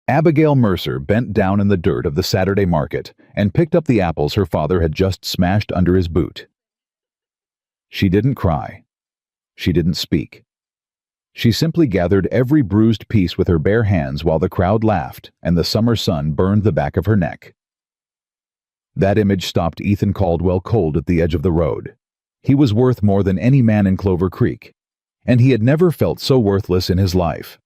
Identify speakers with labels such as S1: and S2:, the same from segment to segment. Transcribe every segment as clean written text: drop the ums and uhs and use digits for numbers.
S1: Abigail Mercer bent down in the dirt of the Saturday market and picked up the apples her father had just smashed under his boot. She didn't cry. She didn't speak. She simply gathered every bruised piece with her bare hands while the crowd laughed and the summer sun burned the back of her neck. That image stopped Ethan Caldwell cold at the edge of the road. He was worth more than any man in Clover Creek, and he had never felt so worthless in his life.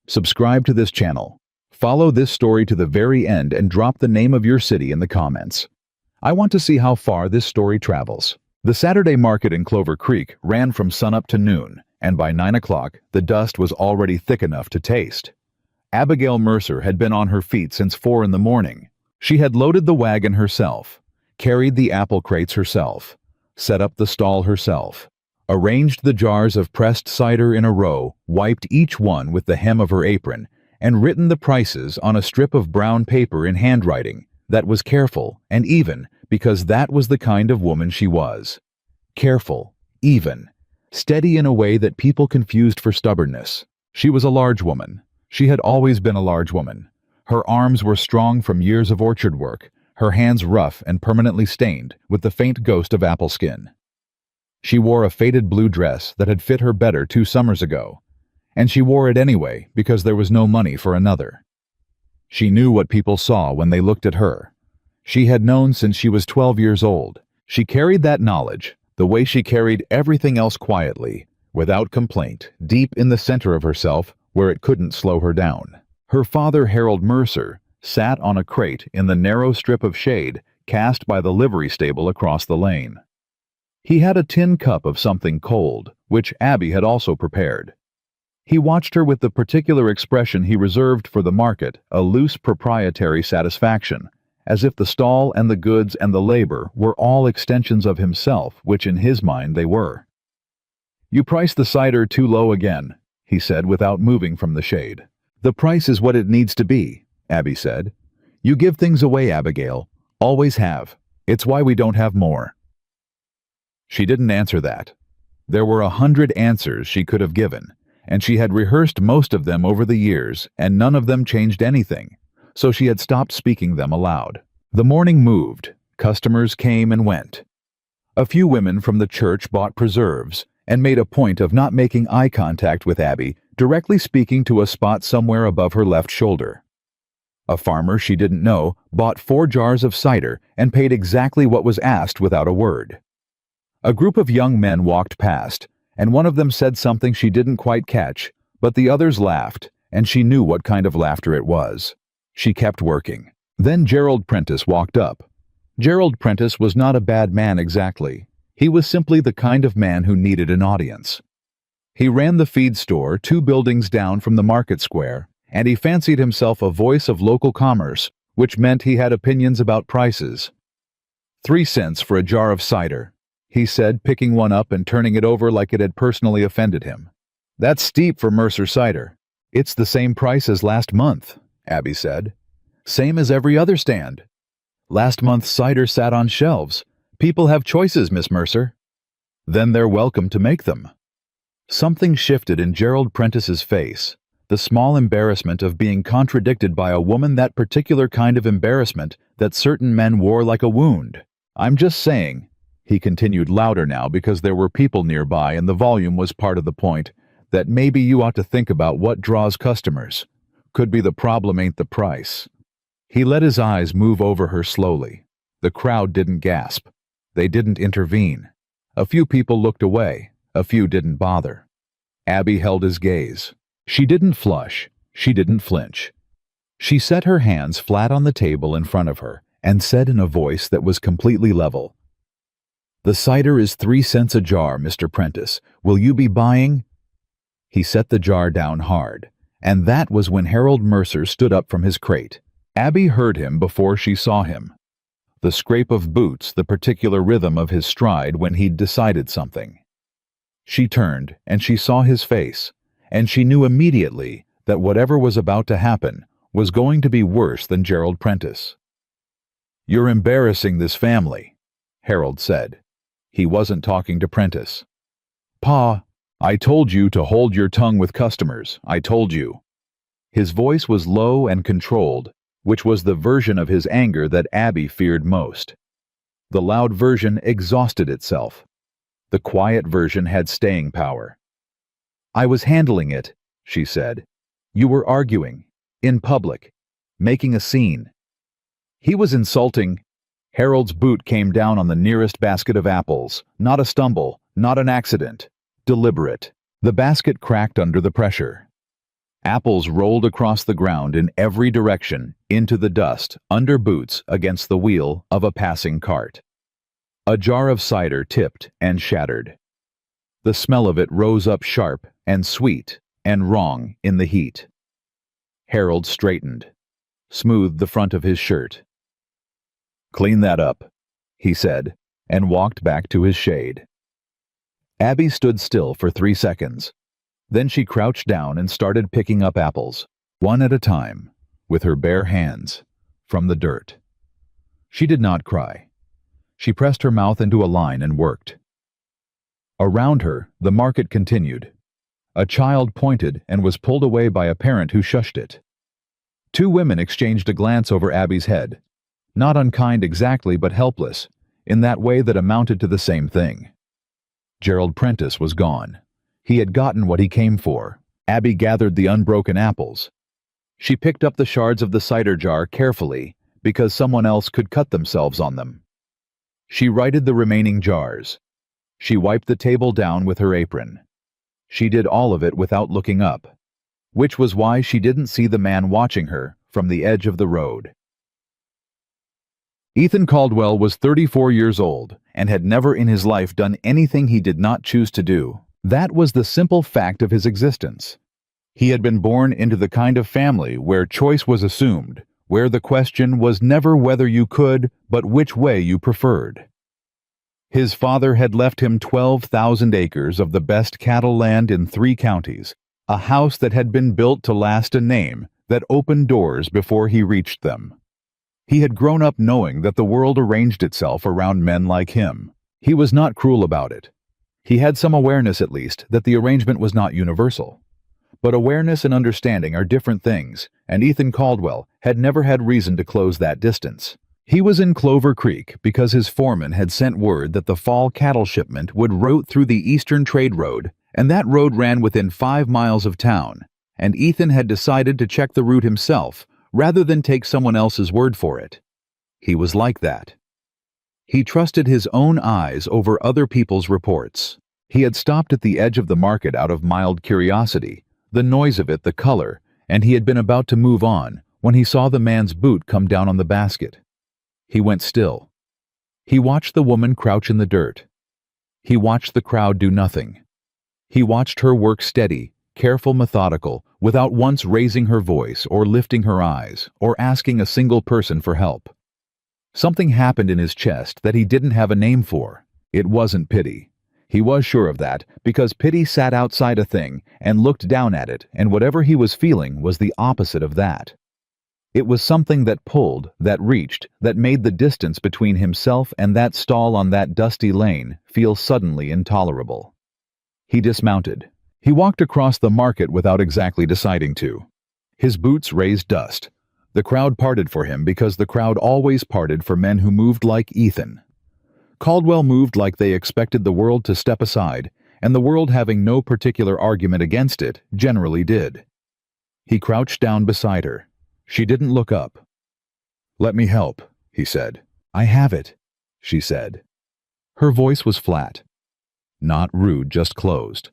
S1: Subscribe to this channel. Follow this story to the very end and drop the name of your city in the comments. I want to see how far this story travels. The Saturday market in Clover Creek ran from sunup to noon, and by 9 o'clock, the dust was already thick enough to taste. Abigail Mercer had been on her feet since 4 in the morning. She had loaded the wagon herself, carried the apple crates herself, set up the stall herself, arranged the jars of pressed cider in a row, wiped each one with the hem of her apron, and written the prices on a strip of brown paper in handwriting that was careful and even, because that was the kind of woman she was. Careful, even, steady in a way that people confused for stubbornness. She was a large woman. She had always been a large woman. Her arms were strong from years of orchard work, her hands rough and permanently stained with the faint ghost of apple skin. She wore a faded blue dress that had fit her better 2 summers ago, and she wore it anyway because there was no money for another. She knew what people saw when they looked at her. She had known since she was 12 years old. She carried that knowledge, the way she carried everything else quietly, without complaint, deep in the center of herself where it couldn't slow her down. Her father, Harold Mercer, sat on a crate in the narrow strip of shade cast by the livery stable across the lane. He had a tin cup of something cold, which Abby had also prepared. He watched her with the particular expression he reserved for the market, a loose proprietary satisfaction, as if the stall and the goods and the labor were all extensions of himself, which in his mind they were. "You priced the cider too low again," he said without moving from the shade. "The price is what it needs to be," Abby said. "You give things away, Abigail. Always have. It's why we don't have more." She didn't answer that. There were 100 answers she could have given, and she had rehearsed most of them over the years, and none of them changed anything, so she had stopped speaking them aloud. The morning moved. Customers came and went. A few women from the church bought preserves and made a point of not making eye contact with Abby, directly speaking to a spot somewhere above her left shoulder. A farmer she didn't know bought 4 jars of cider and paid exactly what was asked without a word. A group of young men walked past, and one of them said something she didn't quite catch, but the others laughed, and she knew what kind of laughter it was. She kept working. Then Gerald Prentice walked up. Gerald Prentice was not a bad man exactly. He was simply the kind of man who needed an audience. He ran the feed store 2 buildings down from the market square, and he fancied himself a voice of local commerce, which meant he had opinions about prices. 3 cents for a jar of cider, he said, picking one up and turning it over like it had personally offended him. "That's steep for Mercer cider." "It's the same price as last month," Abby said. "Same as every other stand. Last month's cider sat on shelves. People have choices, Miss Mercer." "Then they're welcome to make them." Something shifted in Gerald Prentice's face, the small embarrassment of being contradicted by a woman, that particular kind of embarrassment that certain men wore like a wound. "I'm just saying," he continued louder now because there were people nearby and the volume was part of the point, "that maybe you ought to think about what draws customers. Could be the problem ain't the price." He let his eyes move over her slowly. The crowd didn't gasp. They didn't intervene. A few people looked away. A few didn't bother. Abby held his gaze. She didn't flush. She didn't flinch. She set her hands flat on the table in front of her and said in a voice that was completely level, "The cider is 3 cents a jar, Mr. Prentice. Will you be buying?" He set the jar down hard, and that was when Harold Mercer stood up from his crate. Abby heard him before she saw him. The scrape of boots, the particular rhythm of his stride when he'd decided something. She turned, and she saw his face, and she knew immediately that whatever was about to happen was going to be worse than Gerald Prentice. "You're embarrassing this family," Harold said. He wasn't talking to Prentice. "Pa, I told you to hold your tongue with customers. I told you." His voice was low and controlled, which was the version of his anger that Abby feared most. The loud version exhausted itself. The quiet version had staying power. "I was handling it," she said. "You were arguing. In public. Making a scene." He was insulting. Harold's boot came down on the nearest basket of apples. Not a stumble, not an accident. Deliberate. The basket cracked under the pressure. Apples rolled across the ground in every direction, into the dust, under boots, against the wheel of a passing cart. A jar of cider tipped and shattered. The smell of it rose up sharp and sweet and wrong in the heat. Harold straightened, smoothed the front of his shirt. "Clean that up," he said, and walked back to his shade. Abby stood still for 3 seconds. Then she crouched down and started picking up apples, one at a time, with her bare hands, from the dirt. She did not cry. She pressed her mouth into a line and worked. Around her, the market continued. A child pointed and was pulled away by a parent who shushed it. 2 women exchanged a glance over Abby's head, not unkind exactly but helpless, in that way that amounted to the same thing. Gerald Prentice was gone. He had gotten what he came for. Abby gathered the unbroken apples. She picked up the shards of the cider jar carefully because someone else could cut themselves on them. She righted the remaining jars. She wiped the table down with her apron. She did all of it without looking up, which was why she didn't see the man watching her from the edge of the road. Ethan Caldwell was 34 years old and had never in his life done anything he did not choose to do. That was the simple fact of his existence. He had been born into the kind of family where choice was assumed, where the question was never whether you could, but which way you preferred. His father had left him 12,000 acres of the best cattle land in 3 counties, a house that had been built to last a name that opened doors before he reached them. He had grown up knowing that the world arranged itself around men like him. He was not cruel about it. He had some awareness, at least, that the arrangement was not universal. But awareness and understanding are different things, and Ethan Caldwell had never had reason to close that distance. He was in Clover Creek because his foreman had sent word that the fall cattle shipment would route through the Eastern Trade Road, and that road ran within 5 miles of town, and Ethan had decided to check the route himself rather than take someone else's word for it. He was like that. He trusted his own eyes over other people's reports. He had stopped at the edge of the market out of mild curiosity, the noise of it, the color, and he had been about to move on when he saw the man's boot come down on the basket. He went still. He watched the woman crouch in the dirt. He watched the crowd do nothing. He watched her work steady, careful, methodical, without once raising her voice or lifting her eyes or asking a single person for help. Something happened in his chest that he didn't have a name for. It wasn't pity. He was sure of that because pity sat outside a thing and looked down at it, and whatever he was feeling was the opposite of that. It was something that pulled, that reached, that made the distance between himself and that stall on that dusty lane feel suddenly intolerable. He dismounted. He walked across the market without exactly deciding to. His boots raised dust. The crowd parted for him because the crowd always parted for men who moved like Ethan. Caldwell moved like they expected the world to step aside, and the world, having no particular argument against it, generally did. He crouched down beside her. She didn't look up. "Let me help," he said. "I have it," she said. Her voice was flat. Not rude, just closed.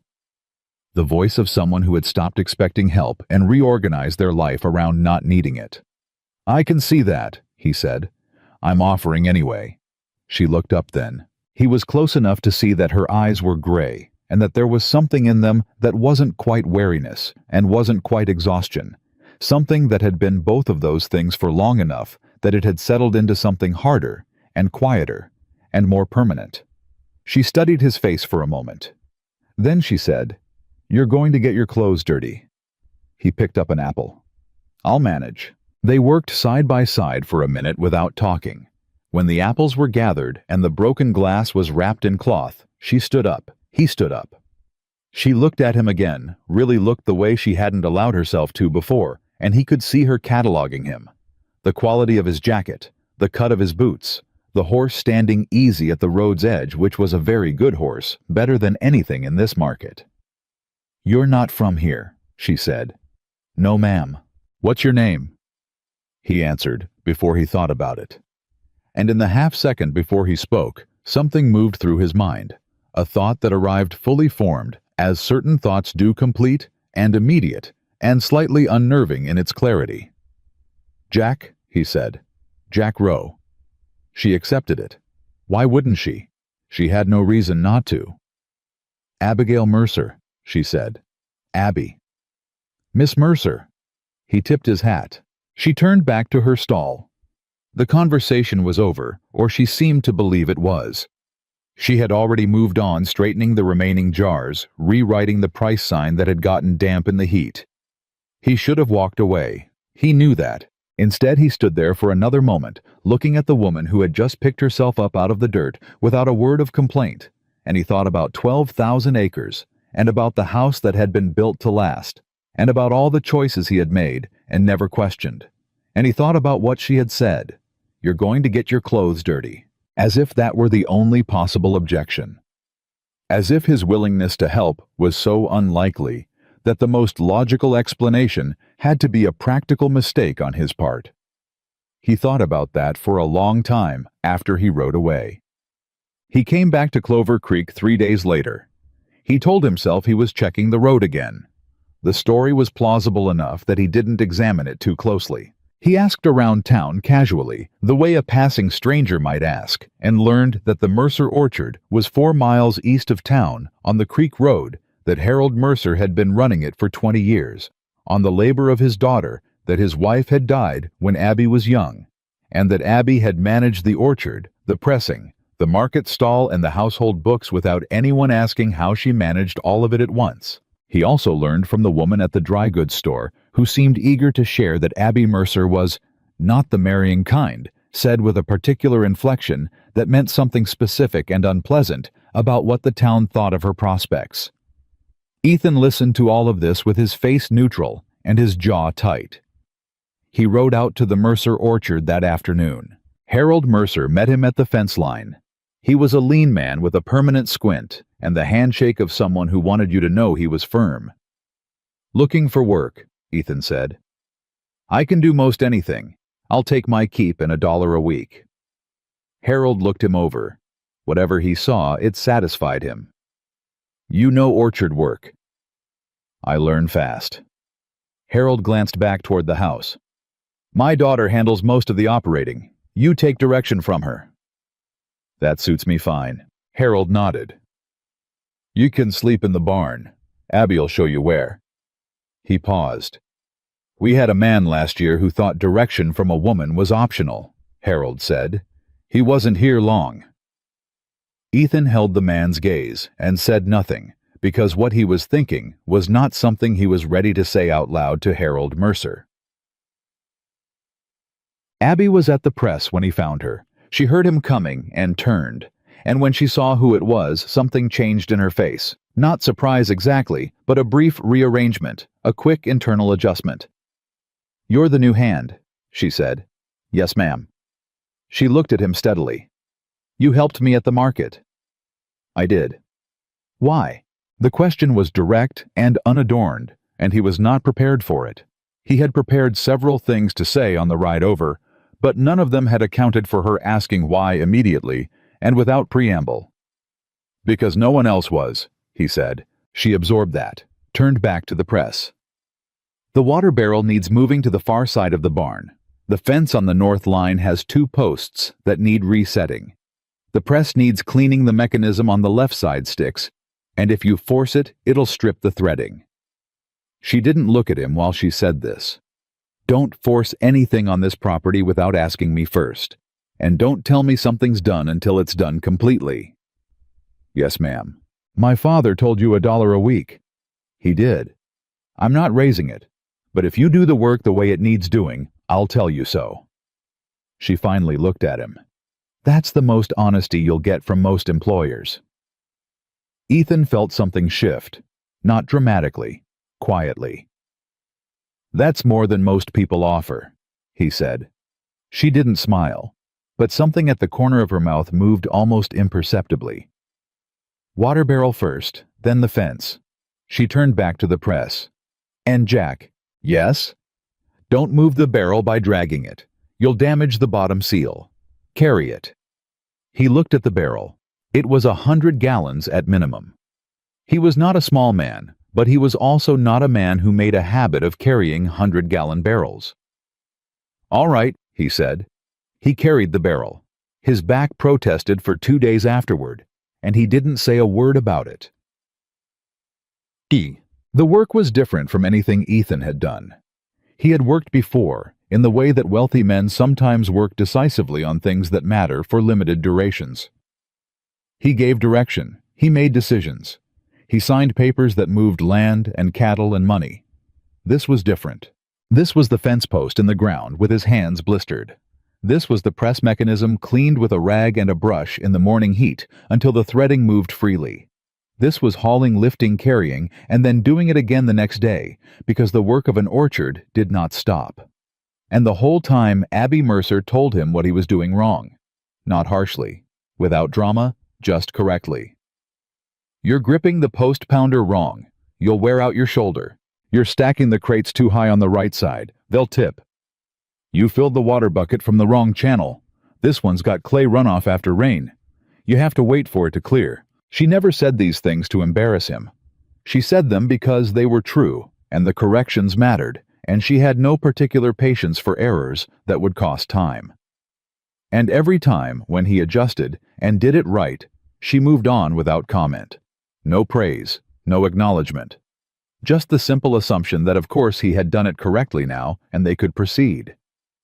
S1: The voice of someone who had stopped expecting help and reorganized their life around not needing it. "I can see that," he said. "I'm offering anyway." She looked up then. He was close enough to see that her eyes were gray, and that there was something in them that wasn't quite weariness and wasn't quite exhaustion, something that had been both of those things for long enough that it had settled into something harder and quieter and more permanent. She studied his face for a moment. Then she said, "You're going to get your clothes dirty." He picked up an apple. "I'll manage." They worked side by side for a minute without talking. When the apples were gathered and the broken glass was wrapped in cloth, she stood up. He stood up. She looked at him again, really looked the way she hadn't allowed herself to before, and he could see her cataloging him. The quality of his jacket, the cut of his boots, the horse standing easy at the road's edge, which was a very good horse, better than anything in this market. "You're not from here," she said. "No, ma'am." "What's your name?" he answered, before he thought about it. And in the half-second before he spoke, something moved through his mind, a thought that arrived fully formed, as certain thoughts do, complete and immediate, and slightly unnerving in its clarity. "Jack," he said. "Jack Rowe." She accepted it. Why wouldn't she? She had no reason not to. "Abigail Mercer," she said. "Abby." "Miss Mercer." He tipped his hat. She turned back to her stall. The conversation was over, or she seemed to believe it was. She had already moved on, straightening the remaining jars, rewriting the price sign that had gotten damp in the heat. He should have walked away. He knew that. Instead, he stood there for another moment, looking at the woman who had just picked herself up out of the dirt without a word of complaint, and he thought about 12,000 acres, and about the house that had been built to last, and about all the choices he had made and never questioned. And he thought about what she had said. "You're going to get your clothes dirty." As if that were the only possible objection. As if his willingness to help was so unlikely that the most logical explanation had to be a practical mistake on his part. He thought about that for a long time after he rode away. He came back to Clover Creek 3 days later. He told himself he was checking the road again. The story was plausible enough that he didn't examine it too closely. He asked around town casually, the way a passing stranger might ask, and learned that the Mercer Orchard was 4 miles east of town on the creek road, that Harold Mercer had been running it for 20 years, on the labor of his daughter, that his wife had died when Abby was young, and that Abby had managed the orchard, the pressing, the market stall, and the household books without anyone asking how she managed all of it at once. He also learned from the woman at the dry goods store, who seemed eager to share, that Abby Mercer was not the marrying kind, said with a particular inflection that meant something specific and unpleasant about what the town thought of her prospects. Ethan listened to all of this with his face neutral and his jaw tight. He rode out to the Mercer Orchard that afternoon. Harold Mercer met him at the fence line. He was a lean man with a permanent squint and the handshake of someone who wanted you to know he was firm. "Looking for work," Ethan said. "I can do most anything. I'll take my keep and $1 a week." Harold looked him over. Whatever he saw, it satisfied him. "You know orchard work." "I learn fast." Harold glanced back toward the house. "My daughter handles most of the operating. You take direction from her." "That suits me fine." Harold nodded. "You can sleep in the barn. Abby'll show you where." He paused. "We had a man last year who thought direction from a woman was optional," Harold said. "He wasn't here long." Ethan held the man's gaze and said nothing, because what he was thinking was not something he was ready to say out loud to Harold Mercer. Abby was at the press when he found her. She heard him coming and turned, and when she saw who it was, something changed in her face. Not surprise exactly, but a brief rearrangement, a quick internal adjustment. "You're the new hand," she said. "Yes, ma'am." She looked at him steadily. "You helped me at the market." "I did." "Why?" The question was direct and unadorned, and he was not prepared for it. He had prepared several things to say on the ride over, but none of them had accounted for her asking why immediately and without preamble. "Because no one else was," he said. She absorbed that, turned back to the press. "The water barrel needs moving to the far side of the barn. The fence on the north line has 2 posts that need resetting. The press needs cleaning. The mechanism on the left side sticks, and if you force it, it'll strip the threading." She didn't look at him while she said this. "Don't force anything on this property without asking me first. And don't tell me something's done until it's done completely." "Yes, ma'am." "My father told you $1 a week." "He did. I'm not raising it, but if you do the work the way it needs doing, I'll tell you so." She finally looked at him. "That's the most honesty you'll get from most employers." Ethan felt something shift, not dramatically, quietly. "That's more than most people offer," he said. She didn't smile, but something at the corner of her mouth moved almost imperceptibly. "Water barrel first, then the fence." She turned back to the press. "And Jack." "Yes?" "Don't move the barrel by dragging it. You'll damage the bottom seal. Carry it." He looked at the barrel. It was 100 gallons at minimum. He was not a small man, but he was also not a man who made a habit of carrying 100-gallon barrels. "All right," he said. He carried the barrel. His back protested for 2 days afterward, and he didn't say a word about it. The work was different from anything Ethan had done. He had worked before, in the way that wealthy men sometimes work decisively on things that matter for limited durations. He gave direction. He made decisions. He signed papers that moved land and cattle and money. This was different. This was the fence post in the ground with his hands blistered. This was the press mechanism cleaned with a rag and a brush in the morning heat until the threading moved freely. This was hauling, lifting, carrying, and then doing it again the next day, because the work of an orchard did not stop. And the whole time Abby Mercer told him what he was doing wrong. Not harshly, without drama, just correctly. "You're gripping the post-pounder wrong. You'll wear out your shoulder. You're stacking the crates too high on the right side. They'll tip. You filled the water bucket from the wrong channel. This one's got clay runoff after rain. You have to wait for it to clear." She never said these things to embarrass him. She said them because they were true, and the corrections mattered, and she had no particular patience for errors that would cost time. And every time, when he adjusted and did it right, she moved on without comment. No praise, no acknowledgement. Just the simple assumption that of course he had done it correctly now, and they could proceed.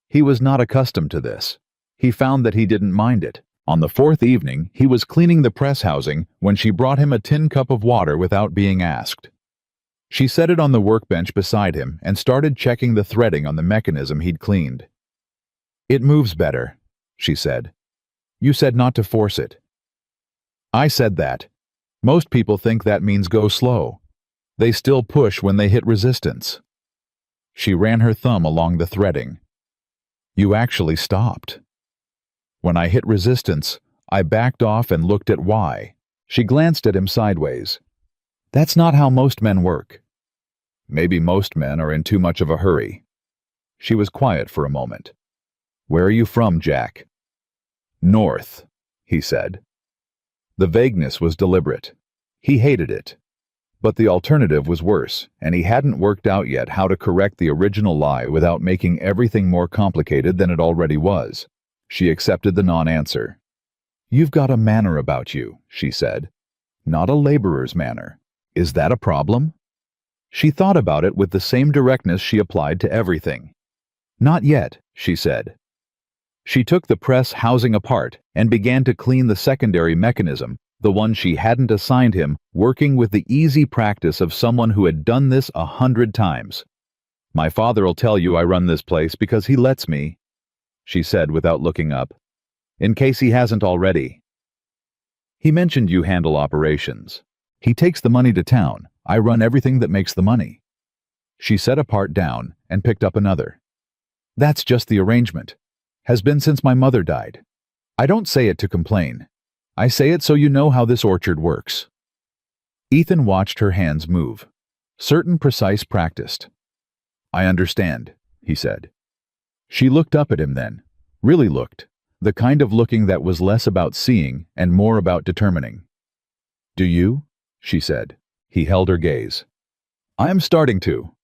S1: He was not accustomed to this. He found that he didn't mind it. On the 4th evening, he was cleaning the press housing when she brought him a tin cup of water without being asked. She set it on the workbench beside him and started checking the threading on the mechanism he'd cleaned. "It moves better," she said. "You said not to force it." "I said that. Most people think that means go slow. They still push when they hit resistance." She ran her thumb along the threading. "You actually stopped." "When I hit resistance, I backed off and looked at why." She glanced at him sideways. "That's not how most men work." "Maybe most men are in too much of a hurry." She was quiet for a moment. "Where are you from, Jack?" "North," he said. The vagueness was deliberate. He hated it. But the alternative was worse, and he hadn't worked out yet how to correct the original lie without making everything more complicated than it already was. She accepted the non-answer. "You've got a manner about you," she said. "Not a laborer's manner. Is that a problem?" She thought about it with the same directness she applied to everything. "Not yet," she said. She took the press housing apart and began to clean the secondary mechanism, the one she hadn't assigned him, working with the easy practice of someone who had done this 100 times. "My father'll tell you I run this place because he lets me," she said without looking up, "in case he hasn't already. He mentioned you handle operations. He takes the money to town. I run everything that makes the money." She set a part down and picked up another. "That's just the arrangement. Has been since my mother died. I don't say it to complain. I say it so you know how this orchard works." Ethan watched her hands move. Certain precise practiced. "I understand," he said. She looked up at him then, really looked, the kind of looking that was less about seeing and more about determining. "Do you?" she said. He held her gaze. "I'm starting to."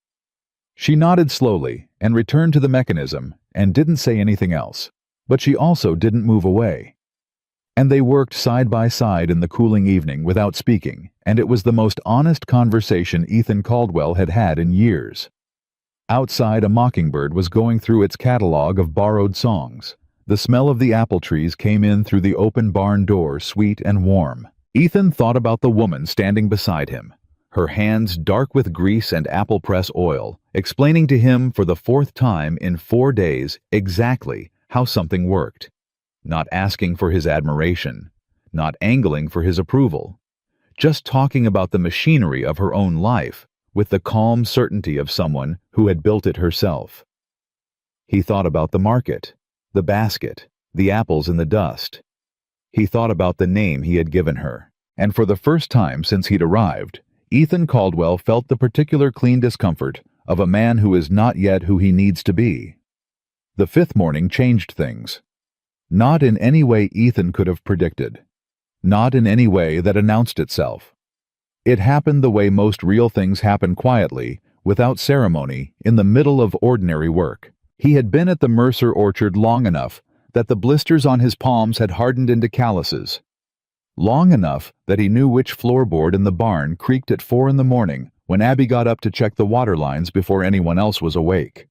S1: She nodded slowly and returned to the mechanism and didn't say anything else, but she also didn't move away. And they worked side by side in the cooling evening without speaking, and it was the most honest conversation Ethan Caldwell had had in years. Outside, a mockingbird was going through its catalog of borrowed songs. The smell of the apple trees came in through the open barn door, sweet and warm. Ethan thought about the woman standing beside him, her hands dark with grease and apple press oil, explaining to him for the 4th time in 4 days exactly how something worked. Not asking for his admiration, not angling for his approval, just talking about the machinery of her own life, with the calm certainty of someone who had built it herself. He thought about the market, the basket, the apples in the dust. He thought about the name he had given her, and for the first time since he'd arrived, Ethan Caldwell felt the particular clean discomfort of a man who is not yet who he needs to be. The fifth morning changed things. Not in any way Ethan could have predicted. Not in any way that announced itself. It happened the way most real things happen, quietly, without ceremony, in the middle of ordinary work. He had been at the Mercer orchard long enough that the blisters on his palms had hardened into calluses. Long enough that he knew which floorboard in the barn creaked at 4 a.m. when Abby got up to check the water lines before anyone else was awake.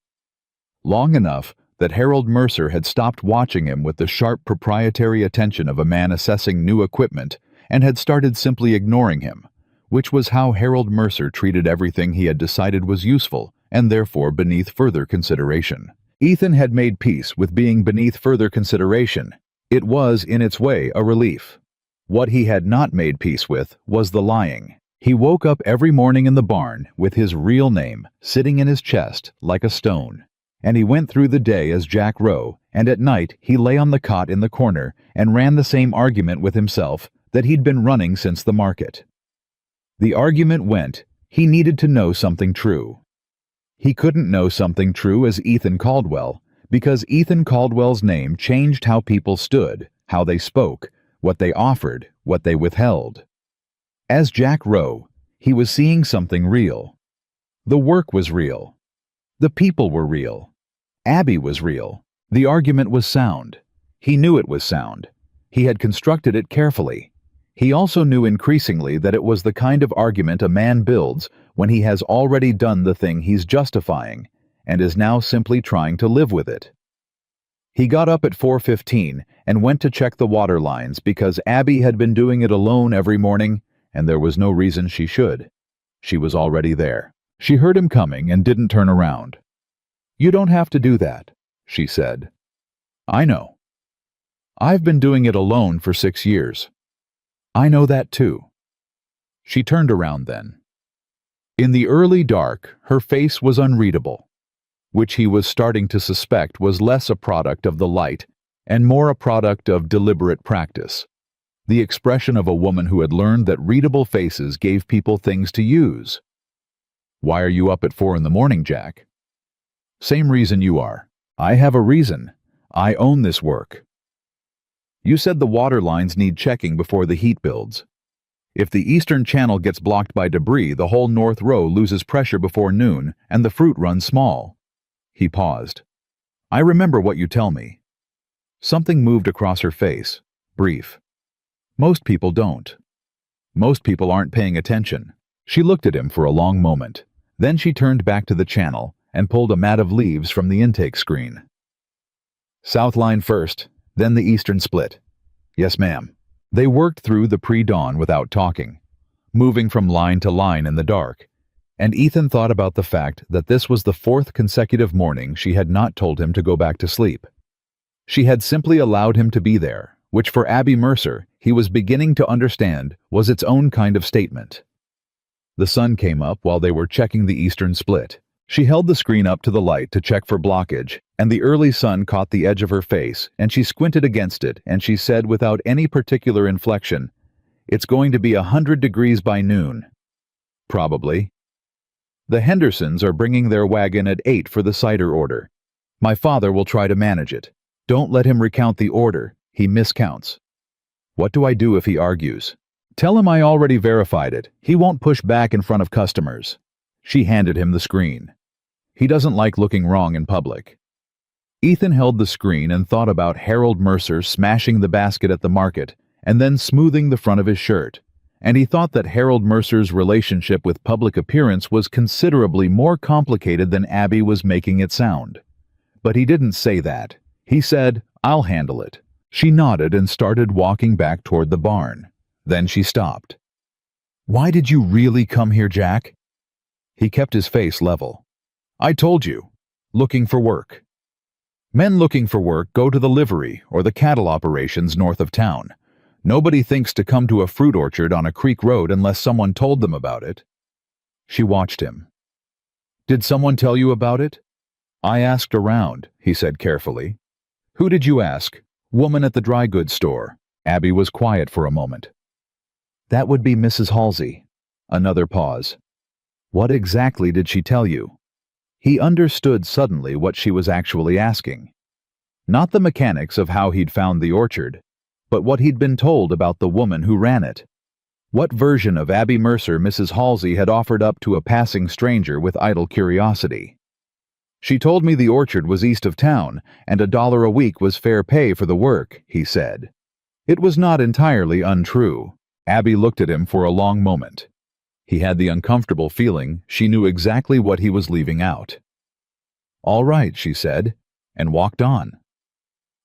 S1: Long enough that Harold Mercer had stopped watching him with the sharp proprietary attention of a man assessing new equipment and had started simply ignoring him, which was how Harold Mercer treated everything he had decided was useful and therefore beneath further consideration. Ethan had made peace with being beneath further consideration. It was, in its way, a relief. What he had not made peace with was the lying. He woke up every morning in the barn with his real name sitting in his chest like a stone. And he went through the day as Jack Rowe, and at night he lay on the cot in the corner and ran the same argument with himself that he'd been running since the market. The argument went, he needed to know something true. He couldn't know something true as Ethan Caldwell, because Ethan Caldwell's name changed how people stood, how they spoke, what they offered, what they withheld. As Jack Rowe, he was seeing something real. The work was real. The people were real. Abby was real. The argument was sound. He knew it was sound. He had constructed it carefully. He also knew increasingly that it was the kind of argument a man builds when he has already done the thing he's justifying and is now simply trying to live with it. He got up at 4:15 and went to check the water lines because Abby had been doing it alone every morning, and there was no reason she should. She was already there. She heard him coming and didn't turn around. "You don't have to do that," she said. "I know. I've been doing it alone for 6 years. I know that too." She turned around then. In the early dark, her face was unreadable, which he was starting to suspect was less a product of the light and more a product of deliberate practice. The expression of a woman who had learned that readable faces gave people things to use. "Why are you up at 4 a.m, Jack?" "Same reason you are. I have a reason. I own this work. You said the water lines need checking before the heat builds. If the eastern channel gets blocked by debris, the whole north row loses pressure before noon, and the fruit runs small." He paused. "I remember what you tell me." Something moved across her face, brief. "Most people don't. Most people aren't paying attention." She looked at him for a long moment. Then she turned back to the channel and pulled a mat of leaves from the intake screen. "South line first, then the eastern split." "Yes, ma'am." They worked through the pre-dawn without talking, moving from line to line in the dark, and Ethan thought about the fact that this was the 4th consecutive morning she had not told him to go back to sleep. She had simply allowed him to be there, which for Abby Mercer, he was beginning to understand, was its own kind of statement. The sun came up while they were checking the eastern split. She held the screen up to the light to check for blockage, and the early sun caught the edge of her face, and she squinted against it, and she said without any particular inflection, "It's going to be 100 degrees by noon." "Probably." "The Hendersons are bringing their wagon at 8 for the cider order. My father will try to manage it. Don't let him recount the order. He miscounts." "What do I do if he argues?" "Tell him I already verified it. He won't push back in front of customers." She handed him the screen. "He doesn't like looking wrong in public." Ethan held the screen and thought about Harold Mercer smashing the basket at the market and then smoothing the front of his shirt, and he thought that Harold Mercer's relationship with public appearance was considerably more complicated than Abby was making it sound. But he didn't say that. He said, "I'll handle it." She nodded and started walking back toward the barn. Then she stopped. "Why did you really come here, Jack?" He kept his face level. "I told you. Looking for work. Men looking for work go to the livery or the cattle operations north of town. Nobody thinks to come to a fruit orchard on a creek road unless someone told them about it." She watched him. "Did someone tell you about it?" "I asked around," he said carefully. "Who did you ask?" "Woman at the dry goods store." Abby was quiet for a moment. "That would be Mrs. Halsey." Another pause. "What exactly did she tell you?" He understood suddenly what she was actually asking. Not the mechanics of how he'd found the orchard, but what he'd been told about the woman who ran it. What version of Abby Mercer Mrs. Halsey had offered up to a passing stranger with idle curiosity. "She told me the orchard was east of town, and $1 a week was fair pay for the work," he said. It was not entirely untrue. Abby looked at him for a long moment. He had the uncomfortable feeling she knew exactly what he was leaving out. "All right," she said, and walked on.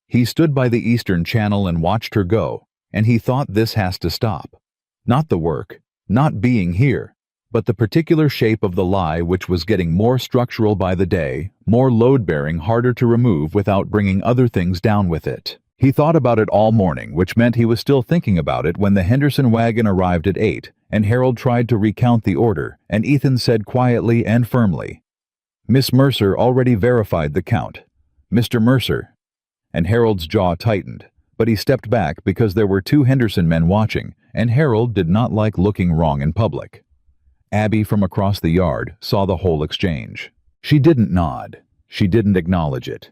S1: He stood by the eastern channel and watched her go, and he thought, this has to stop. Not the work, not being here, but the particular shape of the lie, which was getting more structural by the day, more load-bearing, harder to remove without bringing other things down with it. He thought about it all morning, which meant he was still thinking about it when the Henderson wagon arrived at 8, and Harold tried to recount the order, and Ethan said quietly and firmly, "Miss Mercer already verified the count. Mr. Mercer." And Harold's jaw tightened, but he stepped back because there were 2 Henderson men watching, and Harold did not like looking wrong in public. Abby from across the yard saw the whole exchange. She didn't nod. She didn't acknowledge it.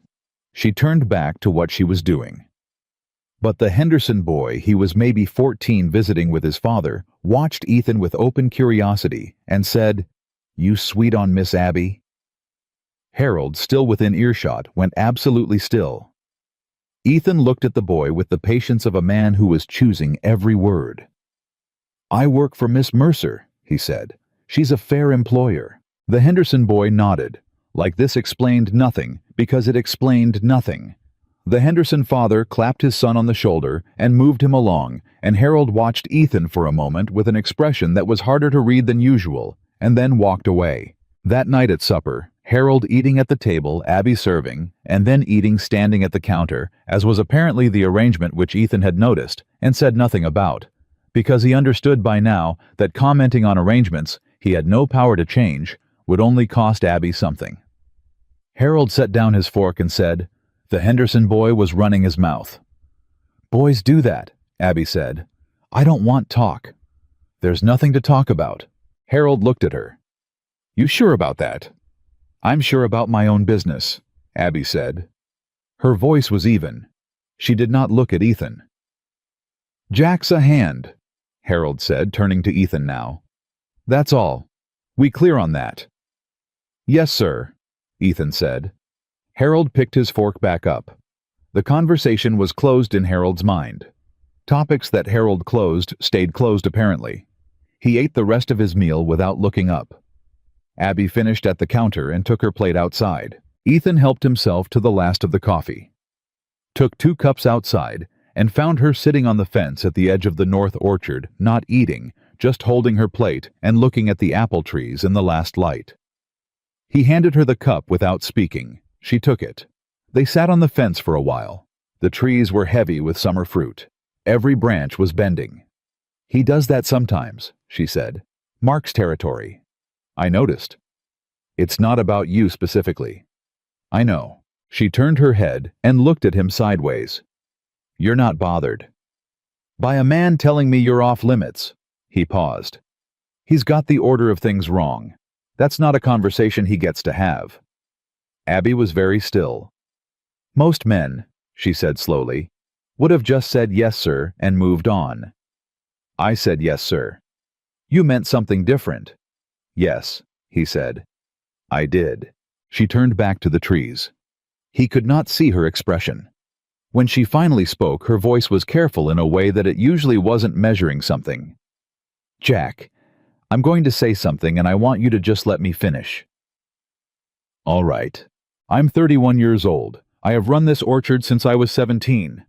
S1: She turned back to what she was doing. But the Henderson boy, he was maybe 14 visiting with his father, watched Ethan with open curiosity and said, "You sweet on Miss Abby?" Harold, still within earshot, went absolutely still. Ethan looked at the boy with the patience of a man who was choosing every word. "I work for Miss Mercer," he said. "She's a fair employer." The Henderson boy nodded, like this explained nothing, because it explained nothing. The Henderson father clapped his son on the shoulder and moved him along, and Harold watched Ethan for a moment with an expression that was harder to read than usual, and then walked away. That night at supper, Harold eating at the table, Abby serving, and then eating standing at the counter, as was apparently the arrangement which Ethan had noticed and said nothing about, because he understood by now that commenting on arrangements he had no power to change would only cost Abby something. Harold set down his fork and said, "The Henderson boy was running his mouth." "Boys do that," Abby said. "I don't want talk." "There's nothing to talk about." Harold looked at her. "You sure about that?" "I'm sure about my own business," Abby said. Her voice was even. She did not look at Ethan. "Jack's a hand," Harold said, turning to Ethan now. "That's all. We clear on that?" "Yes, sir," Ethan said. Harold picked his fork back up. The conversation was closed in Harold's mind. Topics that Harold closed stayed closed apparently. He ate the rest of his meal without looking up. Abby finished at the counter and took her plate outside. Ethan helped himself to the last of the coffee, took 2 cups outside, and found her sitting on the fence at the edge of the north orchard, not eating, just holding her plate and looking at the apple trees in the last light. He handed her the cup without speaking. She took it. They sat on the fence for a while. The trees were heavy with summer fruit. Every branch was bending. "He does that sometimes," she said. "Mark's territory." "I noticed." "It's not about you specifically." "I know." She turned her head and looked at him sideways. "You're not bothered?" "By a man telling me you're off limits." He paused. "He's got the order of things wrong. That's not a conversation he gets to have." Abby was very still. "Most men," she said slowly, "would have just said yes, sir, and moved on." "I said yes, sir." "You meant something different." "Yes," he said. "I did." She turned back to the trees. He could not see her expression. When she finally spoke, her voice was careful in a way that it usually wasn't, measuring something. "Jack, I'm going to say something and I want you to just let me finish." "All right. I'm 31 years old. I have run this orchard since I was 17.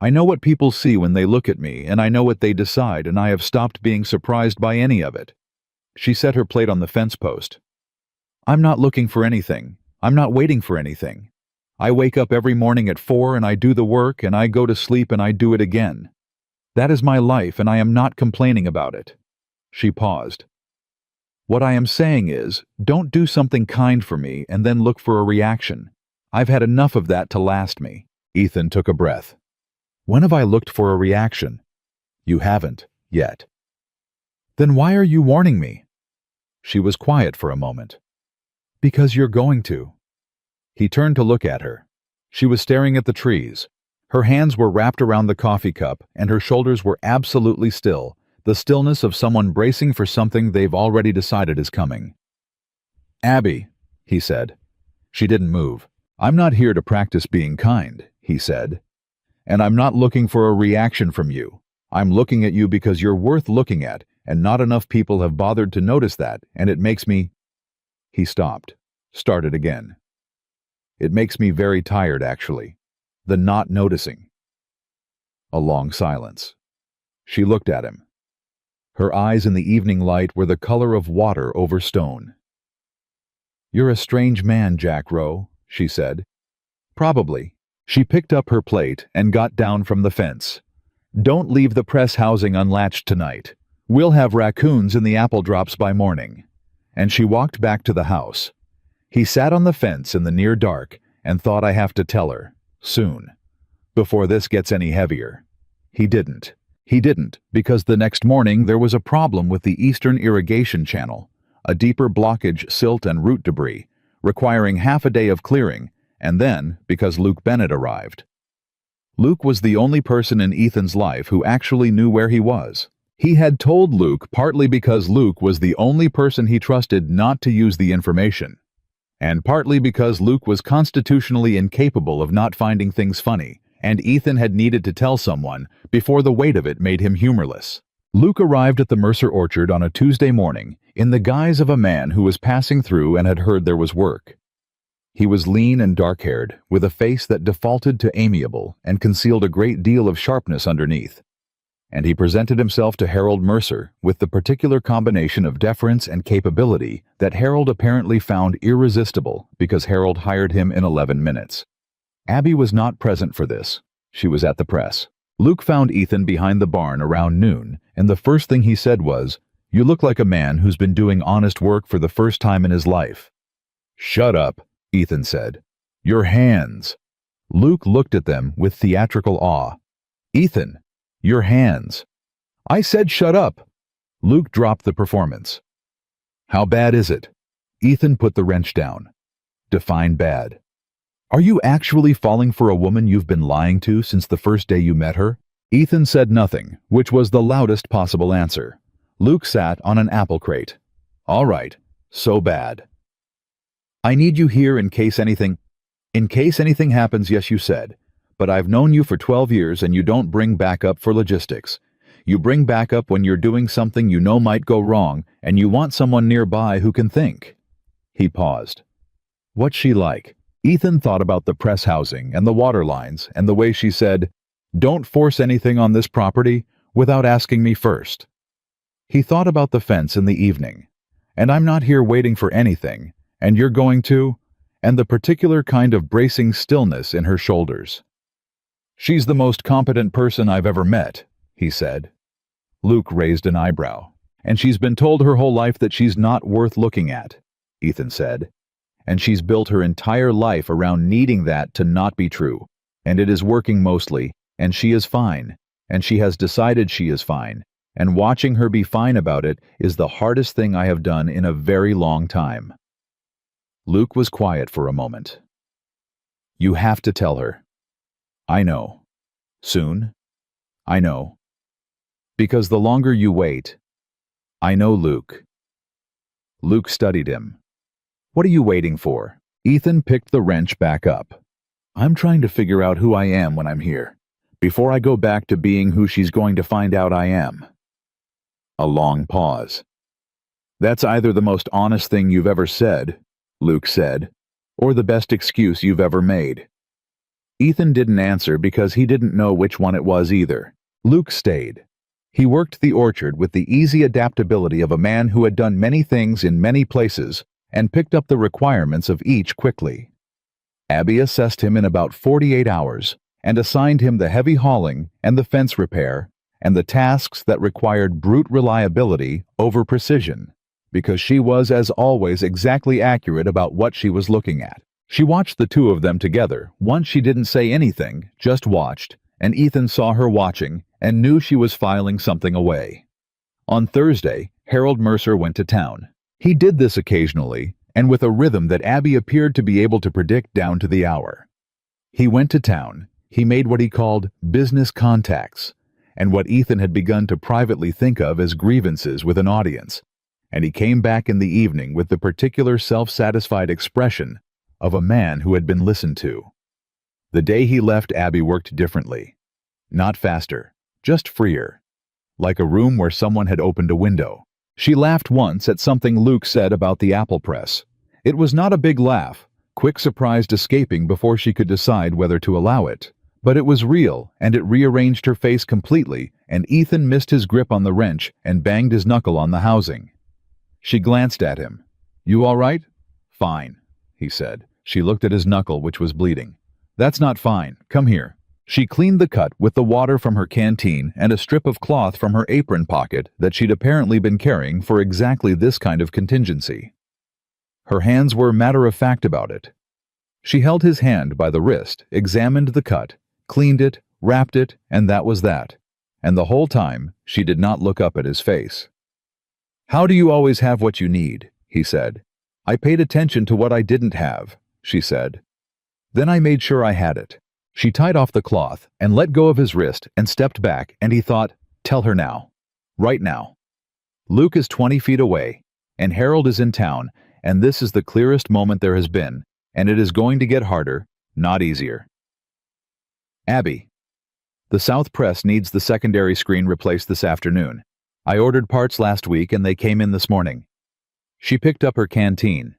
S1: I know what people see when they look at me, and I know what they decide, and I have stopped being surprised by any of it." She set her plate on the fence post. "I'm not looking for anything. I'm not waiting for anything. I wake up every morning at 4 and I do the work, and I go to sleep and I do it again. That is my life, and I am not complaining about it." She paused. What I am saying is, don't do something kind for me and then look for a reaction. I've had enough of that to last me. Ethan took a breath. When have I looked for a reaction? You haven't, yet. Then why are you warning me? She was quiet for a moment. Because you're going to. He turned to look at her. She was staring at the trees. Her hands were wrapped around the coffee cup, and her shoulders were absolutely still, the stillness of someone bracing for something they've already decided is coming. Abby, he said. She didn't move. I'm not here to practice being kind, he said. And I'm not looking for a reaction from you. I'm looking at you because you're worth looking at, and not enough people have bothered to notice that, and it makes me... He stopped, started again. It makes me very tired, actually. The not noticing. A long silence. She looked at him. Her eyes in the evening light were the color of water over stone. You're a strange man, Jack Rowe, she said. Probably. She picked up her plate and got down from the fence. Don't leave the press housing unlatched tonight. We'll have raccoons in the apple drops by morning. And she walked back to the house. He sat on the fence in the near dark and thought, I have to tell her, soon, before this gets any heavier. He didn't. He didn't, because the next morning there was a problem with the eastern irrigation channel, a deeper blockage, silt and root debris, requiring half a day of clearing, and then because Luke Bennett arrived. Luke was the only person in Ethan's life who actually knew where he was. He had told Luke partly because Luke was the only person he trusted not to use the information, and partly because Luke was constitutionally incapable of not finding things funny, and Ethan had needed to tell someone before the weight of it made him humorless. Luke arrived at the Mercer Orchard on a Tuesday morning in the guise of a man who was passing through and had heard there was work. He was lean and dark-haired, with a face that defaulted to amiable and concealed a great deal of sharpness underneath. And he presented himself to Harold Mercer with the particular combination of deference and capability that Harold apparently found irresistible because Harold hired him in 11 minutes. Abby was not present for this. She was at the press. Luke found Ethan behind the barn around noon, and the first thing he said was, "You look like a man who's been doing honest work for the first time in his life." "Shut up," Ethan said. "Your hands." Luke looked at them with theatrical awe. "Ethan, your hands." "I said shut up." Luke dropped the performance. "How bad is it?" Ethan put the wrench down. "Define bad." "Are you actually falling for a woman you've been lying to since the first day you met her?" Ethan said nothing, which was the loudest possible answer. Luke sat on an apple crate. "All right, so bad." "I need you here in case anything..." "In case anything happens, yes, you said. But I've known you for 12 years and you don't bring backup for logistics. You bring backup when you're doing something you know might go wrong and you want someone nearby who can think." He paused. "What's she like?" Ethan thought about the press housing and the water lines and the way she said, "Don't force anything on this property without asking me first." He thought about the fence in the evening. "And I'm not here waiting for anything, and you're going to," and the particular kind of bracing stillness in her shoulders. "She's the most competent person I've ever met," he said. Luke raised an eyebrow. "And she's been told her whole life that she's not worth looking at," Ethan said. "And she's built her entire life around needing that to not be true. And it is working mostly, and she is fine, and she has decided she is fine, and watching her be fine about it is the hardest thing I have done in a very long time." Luke was quiet for a moment. "You have to tell her." "I know. Soon?" "I know. Because the longer you wait..." "I know, Luke." Luke studied him. "What are you waiting for?" Ethan picked the wrench back up. "I'm trying to figure out who I am when I'm here, before I go back to being who she's going to find out I am." A long pause. "That's either the most honest thing you've ever said," Luke said, "or the best excuse you've ever made." Ethan didn't answer because he didn't know which one it was either. Luke stayed. He worked the orchard with the easy adaptability of a man who had done many things in many places and picked up the requirements of each quickly. Abby assessed him in about 48 hours and assigned him the heavy hauling and the fence repair and the tasks that required brute reliability over precision. because she was, as always, exactly accurate about what she was looking at. She watched the two of them together. Once she didn't say anything, just watched, and Ethan saw her watching and knew she was filing something away. On Thursday, Harold Mercer went to town. He did this occasionally, and with a rhythm that Abby appeared to be able to predict down to the hour. He went to town. He made what he called business contacts, and what Ethan had begun to privately think of as grievances with an audience, and he came back in the evening with the particular self-satisfied expression of a man who had been listened to. The day he left, Abby worked differently. Not faster, just freer. Like a room where someone had opened a window. She laughed once at something Luke said about the apple press. It was not a big laugh, quick surprised escaping before she could decide whether to allow it. But it was real, and it rearranged her face completely, and Ethan missed his grip on the wrench and banged his knuckle on the housing. She glanced at him. "You all right?" "Fine," he said. She looked at his knuckle, which was bleeding. "That's not fine. Come here." She cleaned the cut with the water from her canteen and a strip of cloth from her apron pocket that she'd apparently been carrying for exactly this kind of contingency. Her hands were matter-of-fact about it. She held his hand by the wrist, examined the cut, cleaned it, wrapped it, and that was that. And the whole time, she did not look up at his face. "How do you always have what you need?" he said. "I paid attention to what I didn't have," she said. "Then I made sure I had it." She tied off the cloth and let go of his wrist and stepped back, and he thought, "Tell her now. Right now. Luke is 20 feet away, and Harold is in town, and this is the clearest moment there has been, and it is going to get harder, not easier." Abby. The South Press needs the secondary screen replaced this afternoon. I ordered parts last week and they came in this morning. She picked up her canteen.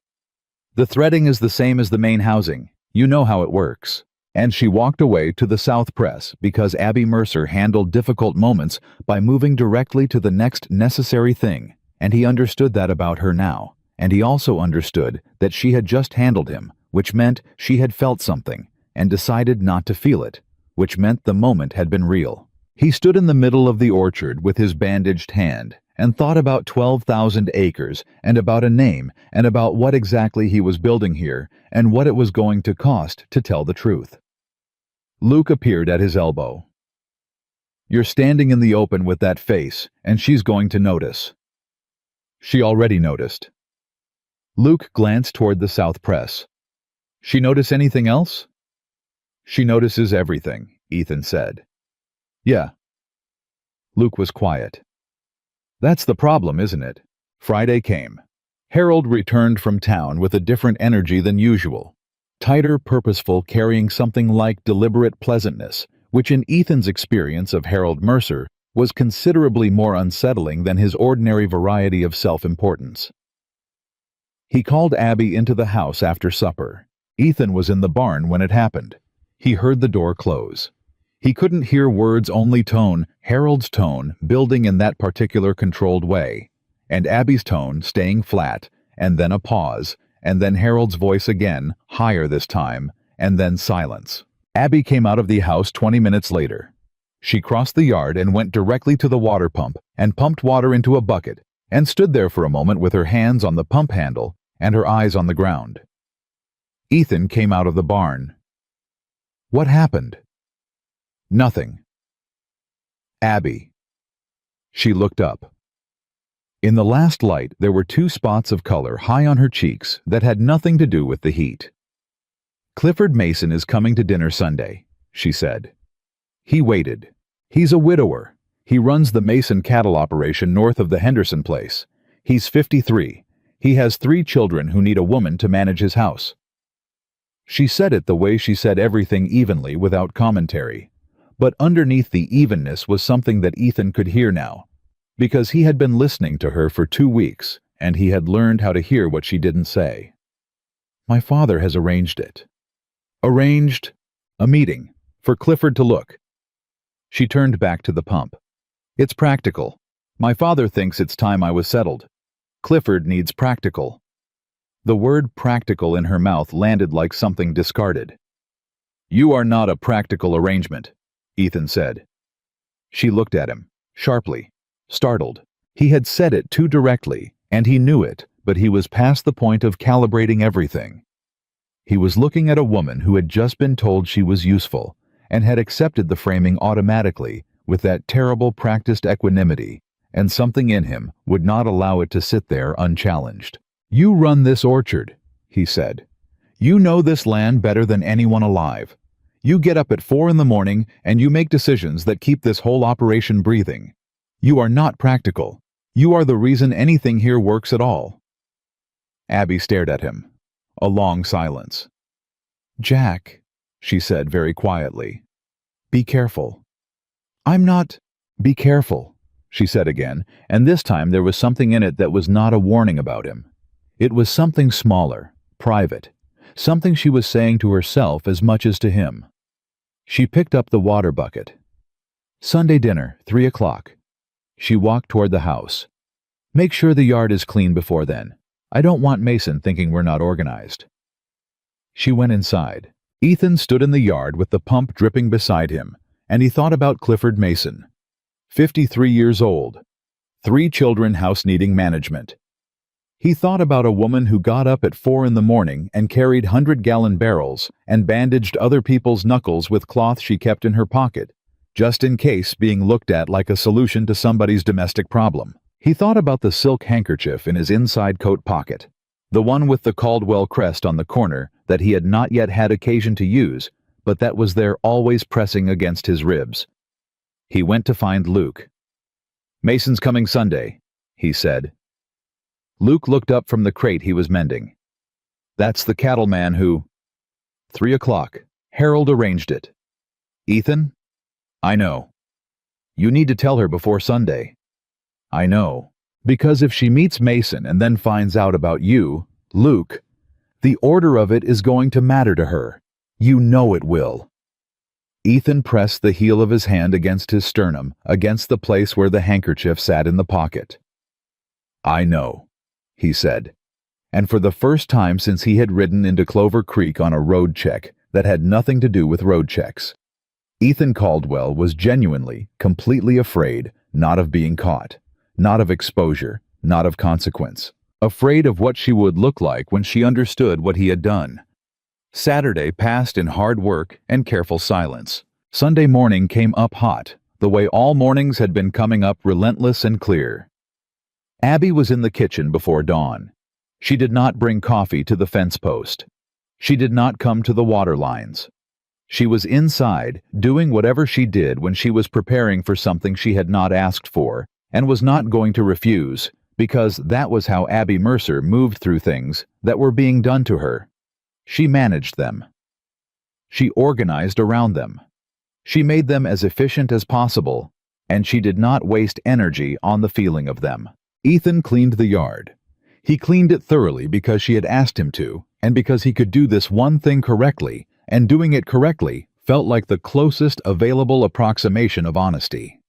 S1: The threading is the same as the main housing. You know how it works. And she walked away to the South Press because Abby Mercer handled difficult moments by moving directly to the next necessary thing, and he understood that about her now, and he also understood that she had just handled him, which meant she had felt something, and decided not to feel it, which meant the moment had been real. He stood in the middle of the orchard with his bandaged hand, and thought about 12,000 acres, and about a name, and about what exactly he was building here, and what it was going to cost to tell the truth. Luke appeared at his elbow. "You're standing in the open with that face, and she's going to notice." She already noticed. Luke glanced toward the South Press. "She notice anything else?" "She notices everything," Ethan said. "Yeah." Luke was quiet. "That's the problem, isn't it?" Friday came. Harold returned from town with a different energy than usual. Tighter, purposeful, carrying something like deliberate pleasantness, which in Ethan's experience of Harold Mercer was considerably more unsettling than his ordinary variety of self-importance. He called Abby into the house after supper. Ethan was in the barn when it happened. He heard the door close. He couldn't hear words, only tone, Harold's tone, building in that particular controlled way, and Abby's tone staying flat, and then a pause, and then Harold's voice again, higher this time, and then silence. Abby came out of the house 20 minutes later. She crossed the yard and went directly to the water pump and pumped water into a bucket and stood there for a moment with her hands on the pump handle and her eyes on the ground. Ethan came out of the barn. "What happened?" "Nothing." "Abby." She looked up. In the last light, there were 2 spots of color high on her cheeks that had nothing to do with the heat. "Clifford Mason is coming to dinner Sunday," she said. "He waited. He's a widower. He runs the Mason cattle operation north of the Henderson place. He's 53. He has 3 children who need a woman to manage his house." She said it the way she said everything, evenly, without commentary. But underneath the evenness was something that Ethan could hear now, because he had been listening to her for 2 weeks, and he had learned how to hear what she didn't say. "My father has arranged it." "Arranged a meeting for Clifford to look." She turned back to the pump. "It's practical. My father thinks it's time I was settled. Clifford needs practical." The word practical in her mouth landed like something discarded. "You are not a practical arrangement," Ethan said. She looked at him, sharply, startled. He had said it too directly, And he knew it, but he was past the point of calibrating everything. He was looking at a woman who had just been told she was useful, and had accepted the framing automatically with that terrible practiced equanimity, and something in him would not allow it to sit there unchallenged. "You run this orchard," he said. "You know this land better than anyone alive. You get up at 4 in the morning and you make decisions that keep this whole operation breathing. You are not practical. You are the reason anything here works at all." Abby stared at him. A long silence. "Jack," she said very quietly, "be careful." "I'm not—" "Be careful," she said again, and this time there was something in it that was not a warning about him. It was something smaller, private, something she was saying to herself as much as to him. She picked up the water bucket. "Sunday dinner, 3 o'clock. She walked toward the house. "Make sure the yard is clean before then. I don't want Mason thinking we're not organized." She went inside. Ethan stood in the yard with the pump dripping beside him, and he thought about Clifford Mason. 53 years old. 3 children, house needing management. He thought about a woman who got up at 4 in the morning and carried 100-gallon barrels and bandaged other people's knuckles with cloth she kept in her pocket, just in case being looked at like a solution to somebody's domestic problem. He thought about the silk handkerchief in his inside coat pocket, the one with the Caldwell crest on the corner that he had not yet had occasion to use, but that was there always pressing against his ribs. He went to find Luke. "Mason's coming Sunday," he said. Luke looked up from the crate he was mending. "That's the cattleman who—" 3 o'clock. Harold arranged it. "Ethan?" "I know." "You need to tell her before Sunday." "I know. Because if she meets Mason and then finds out about you, Luke, the order of it is going to matter to her. You know it will." Ethan pressed the heel of his hand against his sternum, against the place where the handkerchief sat in the pocket. "I know," he said. And for the first time since he had ridden into Clover Creek on a road check that had nothing to do with road checks, Ethan Caldwell was genuinely, completely afraid, not of being caught, not of exposure, not of consequence. Afraid of what she would look like when she understood what he had done. Saturday passed in hard work and careful silence. Sunday morning came up hot, the way all mornings had been coming up, relentless and clear. Abby was in the kitchen before dawn. She did not bring coffee to the fence post. She did not come to the water lines. She was inside, doing whatever she did when she was preparing for something she had not asked for, and was not going to refuse, because that was how Abby Mercer moved through things that were being done to her. She managed them. She organized around them. She made them as efficient as possible, and she did not waste energy on the feeling of them. Ethan cleaned the yard. He cleaned it thoroughly because she had asked him to, and because he could do this one thing correctly, and doing it correctly felt like the closest available approximation of honesty.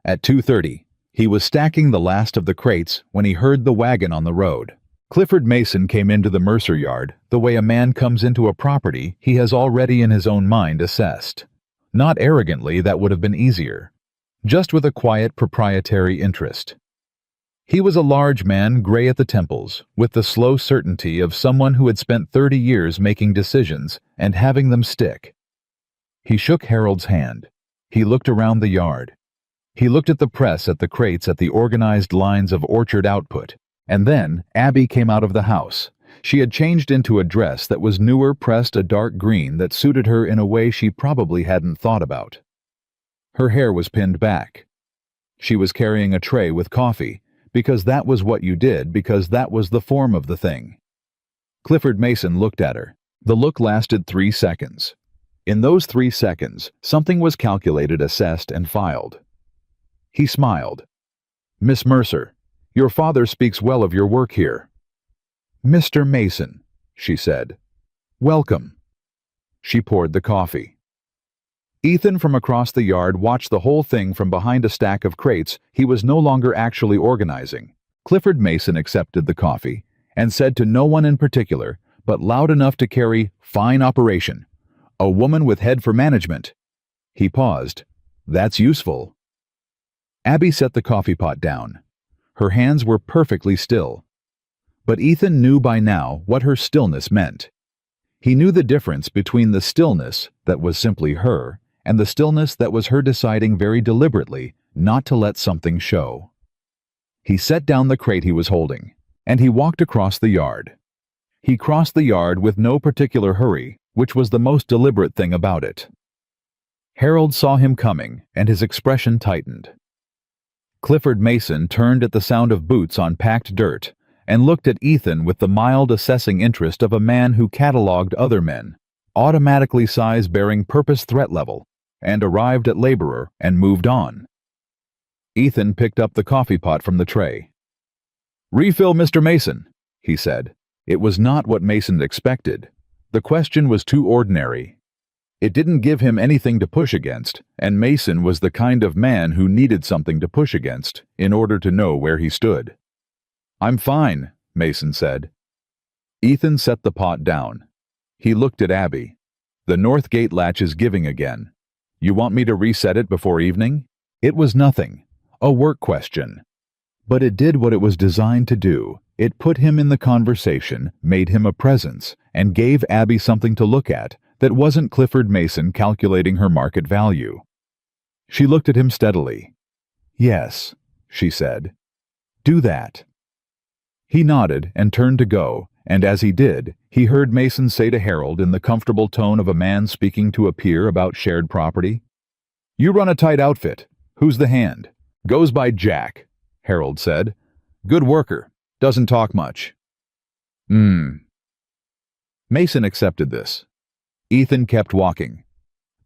S1: At 2:30, he was stacking the last of the crates when he heard the wagon on the road. Clifford Mason came into the Mercer yard the way a man comes into a property he has already in his own mind assessed. Not arrogantly, that would have been easier. Just with a quiet proprietary interest. He was a large man, gray at the temples, with the slow certainty of someone who had spent 30 years making decisions and having them stick. He shook Harold's hand. He looked around the yard. He looked at the press, at the crates, at the organized lines of orchard output. And then Abby came out of the house. She had changed into a dress that was newer, pressed a dark green that suited her in a way she probably hadn't thought about. Her hair was pinned back. She was carrying a tray with coffee, because that was what you did, because that was the form of the thing. Clifford Mason looked at her. The look lasted 3 seconds. In those 3 seconds, something was calculated, assessed, and filed. He smiled. "Miss Mercer, your father speaks well of your work here." "Mr. Mason," she said. "Welcome." She poured the coffee. Ethan from across the yard watched the whole thing from behind a stack of crates he was no longer actually organizing. Clifford Mason accepted the coffee and said to no one in particular, but loud enough to carry "fine operation. A woman with head for management." He paused. "That's useful." Abby set the coffee pot down. Her hands were perfectly still. But Ethan knew by now what her stillness meant. He knew the difference between the stillness that was simply her and the stillness that was her deciding very deliberately not to let something show. He set down the crate he was holding, and he walked across the yard. He crossed the yard with no particular hurry, which was the most deliberate thing about it. Harold saw him coming, and his expression tightened. Clifford Mason turned at the sound of boots on packed dirt and looked at Ethan with the mild assessing interest of a man who catalogued other men, automatically size-bearing purpose threat level, and arrived at laborer and moved on. Ethan picked up the coffee pot from the tray. "Refill, Mr. Mason," he said. It was not what Mason expected. The question was too ordinary. It didn't give him anything to push against, and Mason was the kind of man who needed something to push against in order to know where he stood. "I'm fine," Mason said. Ethan set the pot down. He looked at Abby. "The north gate latch is giving again. You want me to reset it before evening?" It was nothing, a work question. But it did what it was designed to do. It put him in the conversation, made him a presence, and gave Abby something to look at that wasn't Clifford Mason calculating her market value. She looked at him steadily. "Yes," she said. "Do that." He nodded and turned to go, and as he did, he heard Mason say to Harold in the comfortable tone of a man speaking to a peer about shared property, "You run a tight outfit. Who's the hand?" "Goes by Jack," Harold said. "Good worker. Doesn't talk much." Mason accepted this. Ethan kept walking.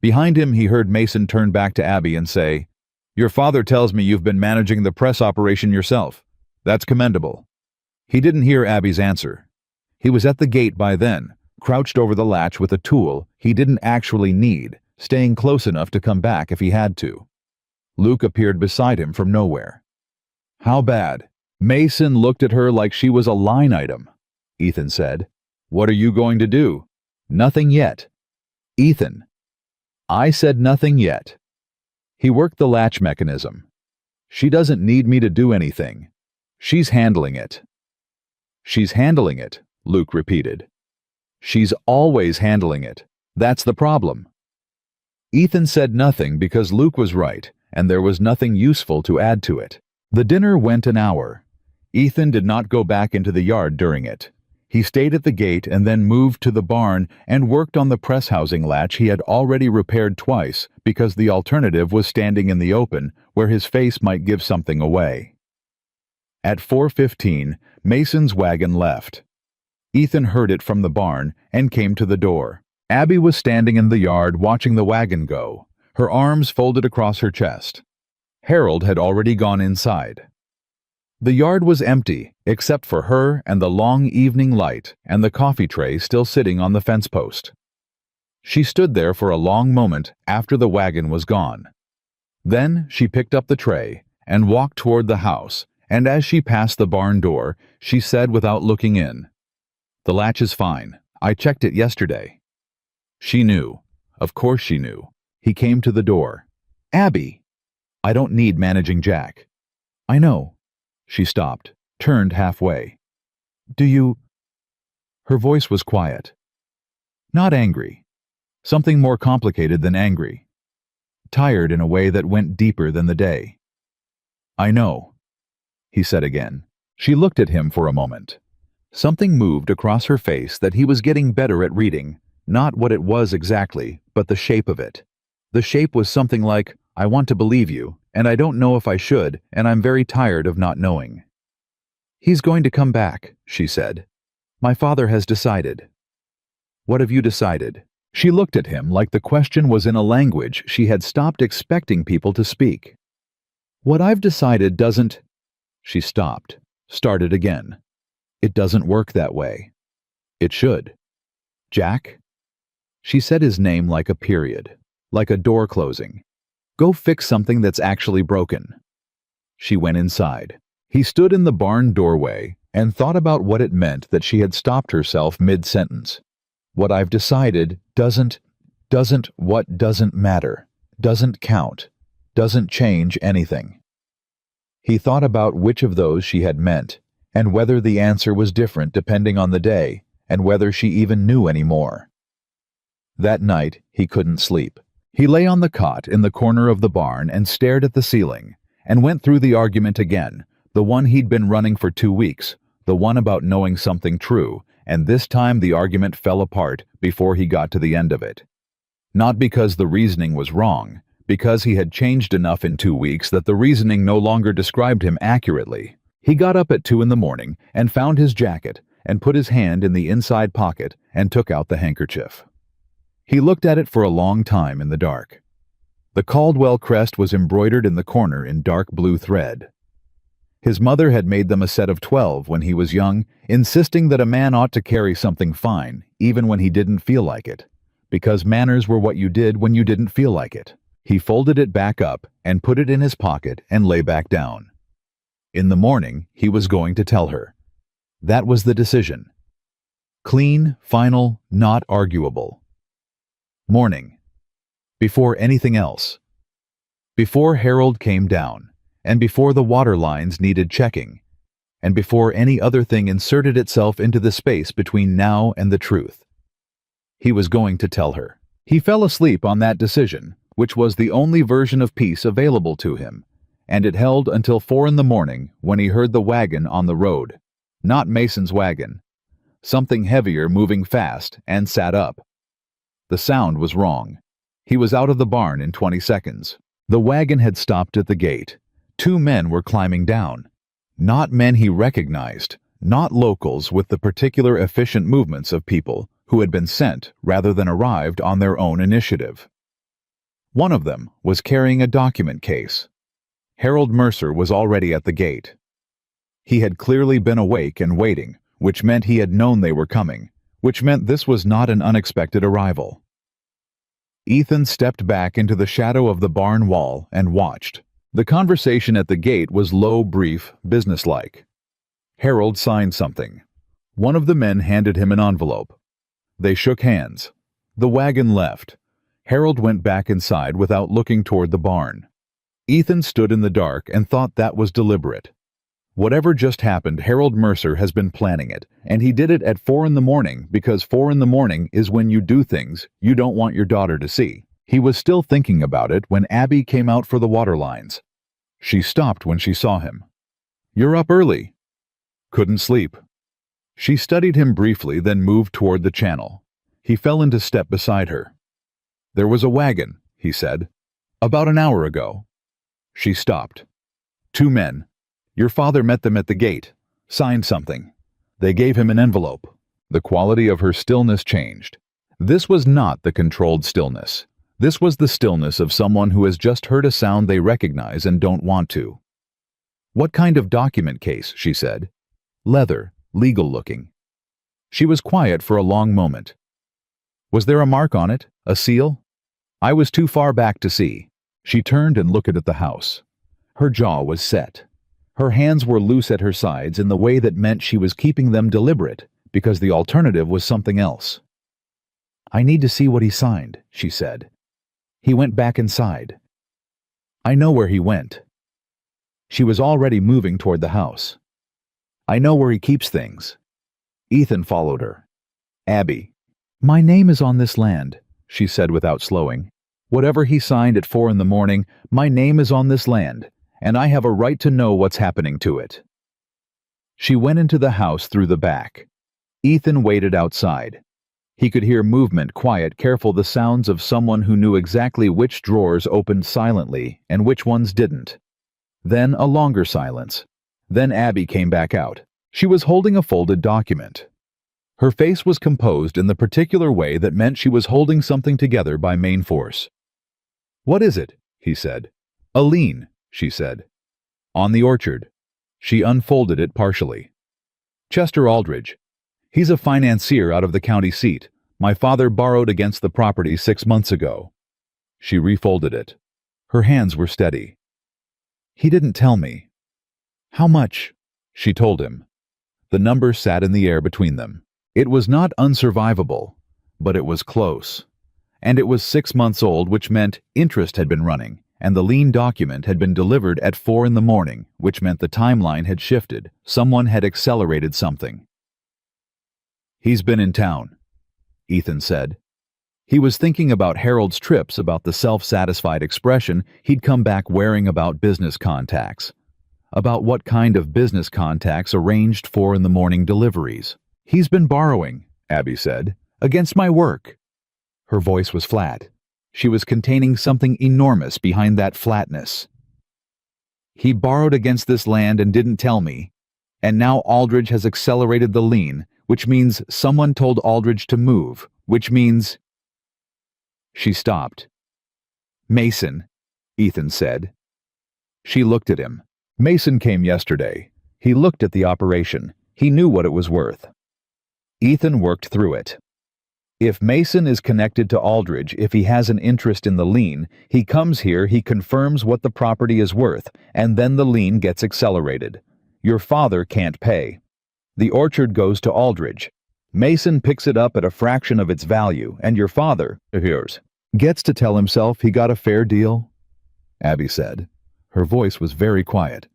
S1: Behind him he heard Mason turn back to Abby and say, "Your father tells me you've been managing the press operation yourself. That's commendable." He didn't hear Abby's answer. He was at the gate by then, crouched over the latch with a tool he didn't actually need, staying close enough to come back if he had to. Luke appeared beside him from nowhere. "How bad?" Mason looked at her like she was a line item. Ethan said, "What are you going to do?" "Nothing yet." "Ethan." "I said nothing yet." He worked the latch mechanism. "She doesn't need me to do anything. She's handling it." "She's handling it," Luke repeated. "She's always handling it. That's the problem." Ethan said nothing because Luke was right, and there was nothing useful to add to it. The dinner went an hour. Ethan did not go back into the yard during it. He stayed at the gate and then moved to the barn and worked on the press housing latch he had already repaired twice because the alternative was standing in the open where his face might give something away. At 4:15, Mason's wagon left. Ethan heard it from the barn and came to the door. Abby was standing in the yard watching the wagon go, her arms folded across her chest. Harold had already gone inside. The yard was empty, except for her and the long evening light and the coffee tray still sitting on the fence post. She stood there for a long moment after the wagon was gone. Then she picked up the tray and walked toward the house, and as she passed the barn door, she said without looking in, "The latch is fine. I checked it yesterday." She knew. Of course she knew. He came to the door. "Abby!" "I don't need managing Jack." "I know." She stopped, turned halfway. "Do you—" Her voice was quiet. Not angry. Something more complicated than angry. Tired in a way that went deeper than the day. "I know," he said again. She looked at him for a moment. Something moved across her face that he was getting better at reading, not what it was exactly, but the shape of it. The shape was something like, "I want to believe you, and I don't know if I should, and I'm very tired of not knowing." "He's going to come back," she said. "My father has decided." "What have you decided?" She looked at him like the question was in a language she had stopped expecting people to speak. "What I've decided doesn't—" She stopped, started again. "It doesn't work that way." "It should." "Jack?" She said his name like a period, like a door closing. "Go fix something that's actually broken." She went inside. He stood in the barn doorway and thought about what it meant that she had stopped herself mid-sentence. "What I've decided doesn't matter, doesn't count, doesn't change anything." He thought about which of those she had meant, and whether the answer was different depending on the day, and whether she even knew any more. That night, he couldn't sleep. He lay on the cot in the corner of the barn and stared at the ceiling, and went through the argument again, the one he'd been running for 2 weeks, the one about knowing something true, and this time the argument fell apart before he got to the end of it. Not because the reasoning was wrong, because he had changed enough in 2 weeks that the reasoning no longer described him accurately. He got up at 2 in the morning and found his jacket and put his hand in the inside pocket and took out the handkerchief. He looked at it for a long time in the dark. The Caldwell crest was embroidered in the corner in dark blue thread. His mother had made them a set of 12 when he was young, insisting that a man ought to carry something fine, even when he didn't feel like it, because manners were what you did when you didn't feel like it. He folded it back up and put it in his pocket and lay back down. In the morning, he was going to tell her. That was the decision. Clean, final, not arguable. Morning. Before anything else. Before Harold came down, and before the water lines needed checking, and before any other thing inserted itself into the space between now and the truth. He was going to tell her. He fell asleep on that decision, which was the only version of peace available to him, and it held until 4 in the morning when he heard the wagon on the road. Not Mason's wagon. Something heavier moving fast, and sat up. The sound was wrong. He was out of the barn in 20 seconds. The wagon had stopped at the gate. 2 men were climbing down. Not men he recognized, not locals with the particular efficient movements of people who had been sent rather than arrived on their own initiative. One of them was carrying a document case. Harold Mercer was already at the gate. He had clearly been awake and waiting, which meant he had known they were coming, which meant this was not an unexpected arrival. Ethan stepped back into the shadow of the barn wall and watched. The conversation at the gate was low, brief, businesslike. Harold signed something. One of the men handed him an envelope. They shook hands. The wagon left. Harold went back inside without looking toward the barn. Ethan stood in the dark and thought that was deliberate. Whatever just happened, Harold Mercer has been planning it, and he did it at 4 in the morning because 4 in the morning is when you do things you don't want your daughter to see. He was still thinking about it when Abby came out for the water lines. She stopped when she saw him. "You're up early." "Couldn't sleep." She studied him briefly, then moved toward the channel. He fell into step beside her. "There was a wagon," he said. "About an hour ago." She stopped. "2 men. Your father met them at the gate. Signed something. They gave him an envelope." The quality of her stillness changed. This was not the controlled stillness. This was the stillness of someone who has just heard a sound they recognize and don't want to. "What kind of document case?" she said. "Leather, legal looking." She was quiet for a long moment. "Was there a mark on it? A seal?" "I was too far back to see." She turned and looked at the house. Her jaw was set. Her hands were loose at her sides in the way that meant she was keeping them deliberate, because the alternative was something else. "I need to see what he signed," she said. "He went back inside." "I know where he went." She was already moving toward the house. "I know where he keeps things." Ethan followed her. "Abby." "My name is on this land," she said without slowing. "Whatever he signed at 4 in the morning, my name is on this land, and I have a right to know what's happening to it." She went into the house through the back. Ethan waited outside. He could hear movement, quiet, careful, the sounds of someone who knew exactly which drawers opened silently and which ones didn't. Then a longer silence. Then Abby came back out. She was holding a folded document. Her face was composed in the particular way that meant she was holding something together by main force. "What is it?" he said. "A lien," she said. "On the orchard." She unfolded it partially. "Chester Aldridge. He's a financier out of the county seat. My father borrowed against the property 6 months ago." She refolded it. Her hands were steady. "He didn't tell me." "How much?" She told him. The number sat in the air between them. It was not unsurvivable, but it was close. And it was 6 months old, which meant interest had been running, and the lien document had been delivered at 4 in the morning, which meant the timeline had shifted. Someone had accelerated something. "He's been in town," Ethan said. He was thinking about Harold's trips, about the self-satisfied expression he'd come back wearing, about business contacts. About what kind of business contacts arranged 4 in the morning deliveries. "He's been borrowing," Abby said, "against my work." Her voice was flat. She was containing something enormous behind that flatness. "He borrowed against this land and didn't tell me. And now Aldridge has accelerated the lien, which means someone told Aldridge to move, which means—" She stopped. "Mason," Ethan said. She looked at him. "Mason came yesterday. He looked at the operation. He knew what it was worth." Ethan worked through it. "If Mason is connected to Aldridge, if he has an interest in the lien, he comes here, he confirms what the property is worth, and then the lien gets accelerated. Your father can't pay. The orchard goes to Aldridge. Mason picks it up at a fraction of its value, and your father, yours, gets to tell himself he got a fair deal," Abby said. Her voice was very quiet.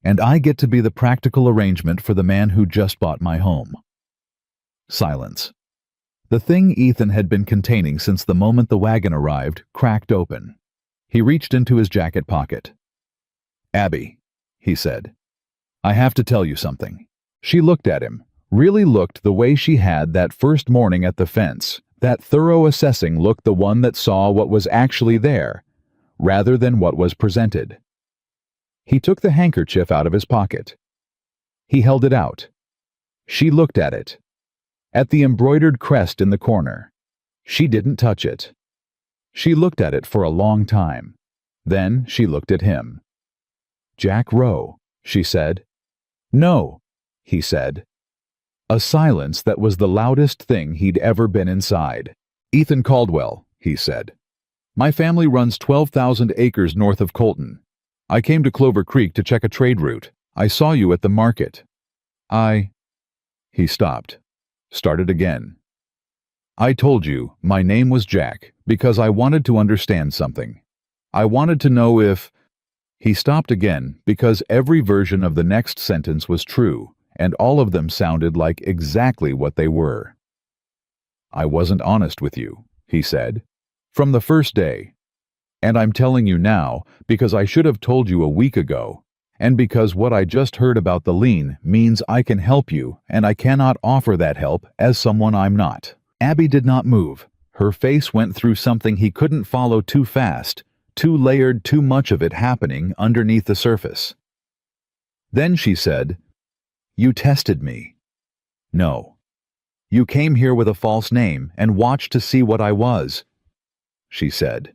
S1: "And I get to be the practical arrangement for the man who just bought my home." Silence. The thing Ethan had been containing since the moment the wagon arrived cracked open. He reached into his jacket pocket. "Abby," he said, "I have to tell you something." She looked at him, really looked the way she had that first morning at the fence, that thorough assessing look, the one that saw what was actually there, rather than what was presented. He took the handkerchief out of his pocket. He held it out. She looked at it. At the embroidered crest in the corner. She didn't touch it. She looked at it for a long time. Then she looked at him. "Jack Rowe," she said. "No," he said. A silence that was the loudest thing he'd ever been inside. "Ethan Caldwell," he said. "My family runs 12,000 acres north of Colton. I came to Clover Creek to check a trade route. I saw you at the market. He stopped. Started again. "I told you my name was Jack because I wanted to understand something. I wanted to know if—" He stopped again because every version of the next sentence was true, and all of them sounded like exactly what they were. "I wasn't honest with you," he said, "from the first day. And I'm telling you now because I should have told you a week ago, and because what I just heard about the lien means I can help you, and I cannot offer that help as someone I'm not." Abby did not move. Her face went through something he couldn't follow, too fast, too layered, too much of it happening underneath the surface. Then she said, "You tested me." "No. You came here with a false name and watched to see what I was," she said.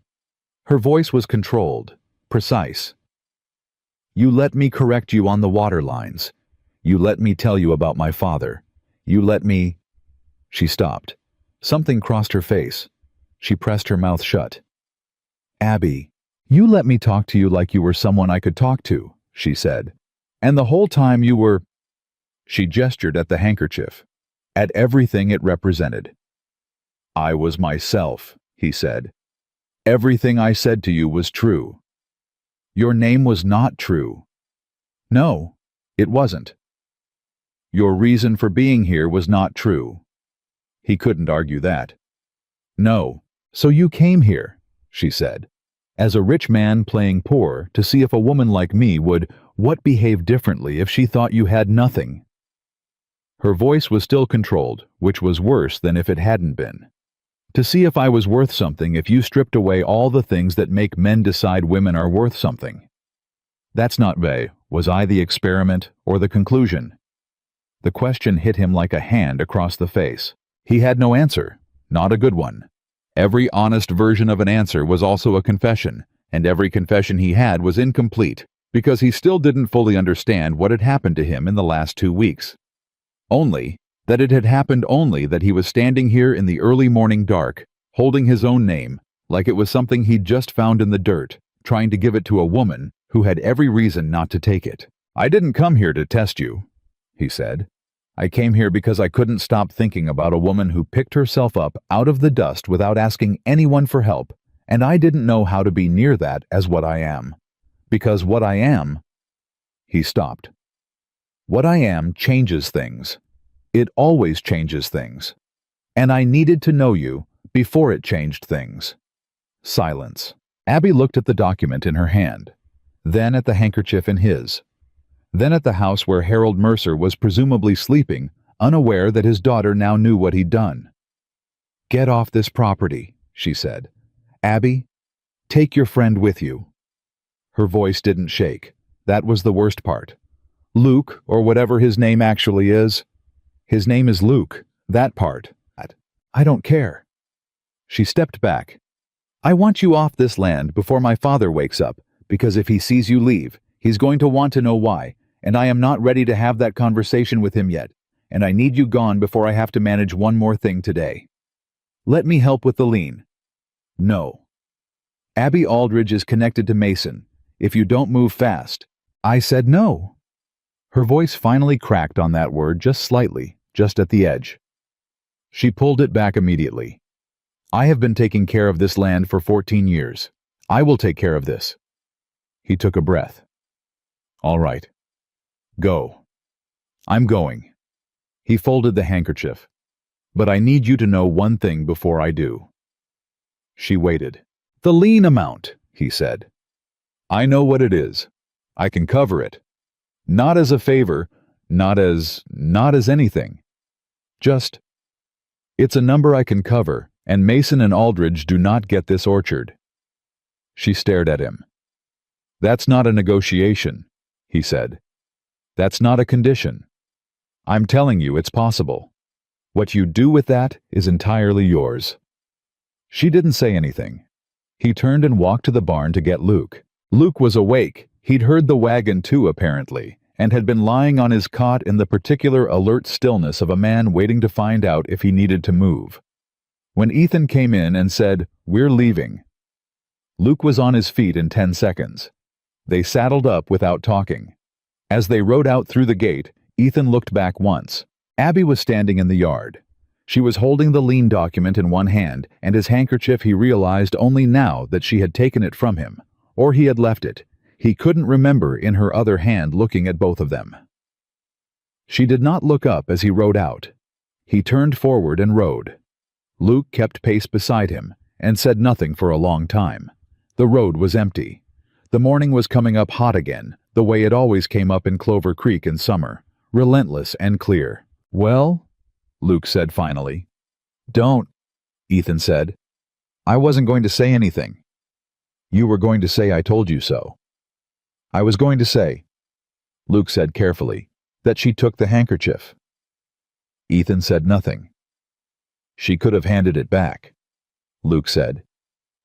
S1: Her voice was controlled, precise. "You let me correct you on the water lines. You let me tell you about my father. You let me—" She stopped. Something crossed her face. She pressed her mouth shut. "Abby, you let me talk to you like you were someone I could talk to," she said. "And the whole time you were—" She gestured at the handkerchief, at everything it represented. "I was myself," he said. "Everything I said to you was true. Your name was not true. No, it wasn't. Your reason for being here was not true." He couldn't argue that. "No, so you came here," she said, "as a rich man playing poor to see if a woman like me would behave differently if she thought you had nothing." Her voice was still controlled, which was worse than if it hadn't been. "To see if I was worth something if you stripped away all the things that make men decide women are worth something. That's not was I the experiment or the conclusion?" The question hit him like a hand across the face. He had no answer, not a good one. Every honest version of an answer was also a confession, and every confession he had was incomplete, because he still didn't fully understand what had happened to him in the last 2 weeks. Only that it had happened, only that he was standing here in the early morning dark, holding his own name, like it was something he'd just found in the dirt, trying to give it to a woman who had every reason not to take it. "I didn't come here to test you," he said. "I came here because I couldn't stop thinking about a woman who picked herself up out of the dust without asking anyone for help, and I didn't know how to be near that as what I am. Because what I am—" He stopped. "What I am changes things. It always changes things. And I needed to know you before it changed things." Silence. Abby looked at the document in her hand, then at the handkerchief in his, then at the house where Harold Mercer was presumably sleeping, unaware that his daughter now knew what he'd done. "Get off this property," she said. "Abby, take your friend with you." Her voice didn't shake. That was the worst part. Luke, or whatever his name actually is. His name is Luke. That part. I don't care. She stepped back. "I want you off this land before my father wakes up, because if he sees you leave, he's going to want to know why, and I am not ready to have that conversation with him yet, and I need you gone before I have to manage one more thing today. Let me help with the lien." "No. Abby Aldridge is connected to Mason. If you don't move fast." "I said no." Her voice finally cracked on that word just slightly, just at the edge. She pulled it back immediately. "I have been taking care of this land for 14 years. I will take care of this." He took a breath. "All right. Go." "I'm going." He folded the handkerchief. "But I need you to know one thing before I do." She waited. "The lien amount," he said. "I know what it is. I can cover it. Not as a favor, not as anything. Just, it's a number I can cover, and Mason and Aldridge do not get this orchard." She stared at him. "That's not a negotiation," he said. "That's not a condition. I'm telling you it's possible. What you do with that is entirely yours." She didn't say anything. He turned and walked to the barn to get Luke. Luke was awake. He'd heard the wagon too, apparently, and had been lying on his cot in the particular alert stillness of a man waiting to find out if he needed to move. When Ethan came in and said, "We're leaving," Luke was on his feet in 10 seconds. They saddled up without talking. As they rode out through the gate, Ethan looked back once. Abby was standing in the yard. She was holding the lien document in one hand, and his handkerchief he realized only now that she had taken it from him, or he had left it. He couldn't remember in her other hand looking at both of them. She did not look up as he rode out. He turned forward and rode. Luke kept pace beside him, and said nothing for a long time. The road was empty. The morning was coming up hot again, the way it always came up in Clover Creek in summer, relentless and clear. "Well?" Luke said finally. "Don't," Ethan said. "I wasn't going to say anything." "You were going to say I told you so." "I was going to say," Luke said carefully, "that she took the handkerchief." Ethan said nothing. "She could have handed it back," Luke said.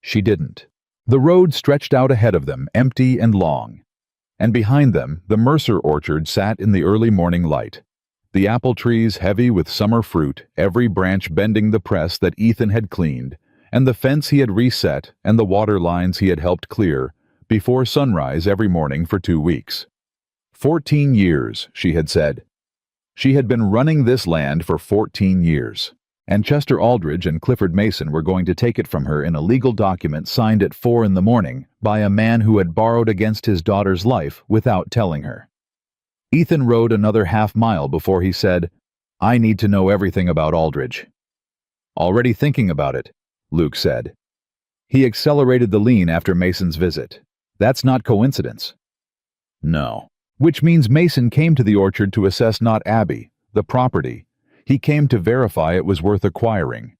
S1: "She didn't." The road stretched out ahead of them, empty and long. And behind them, the Mercer orchard sat in the early morning light. The apple trees heavy with summer fruit, every branch bending the press that Ethan had cleaned, and the fence he had reset and the water lines he had helped clear, before sunrise every morning for 2 weeks. 14 years, she had said. She had been running this land for 14 years. And Chester Aldridge and Clifford Mason were going to take it from her in a legal document signed at 4 in the morning by a man who had borrowed against his daughter's life without telling her. Ethan rode another half-mile before he said, "I need to know everything about Aldridge." "Already thinking about it," Luke said. "He accelerated the lien after Mason's visit. That's not coincidence." "No." "Which means Mason came to the orchard to assess not Abby, the property. He came to verify it was worth acquiring."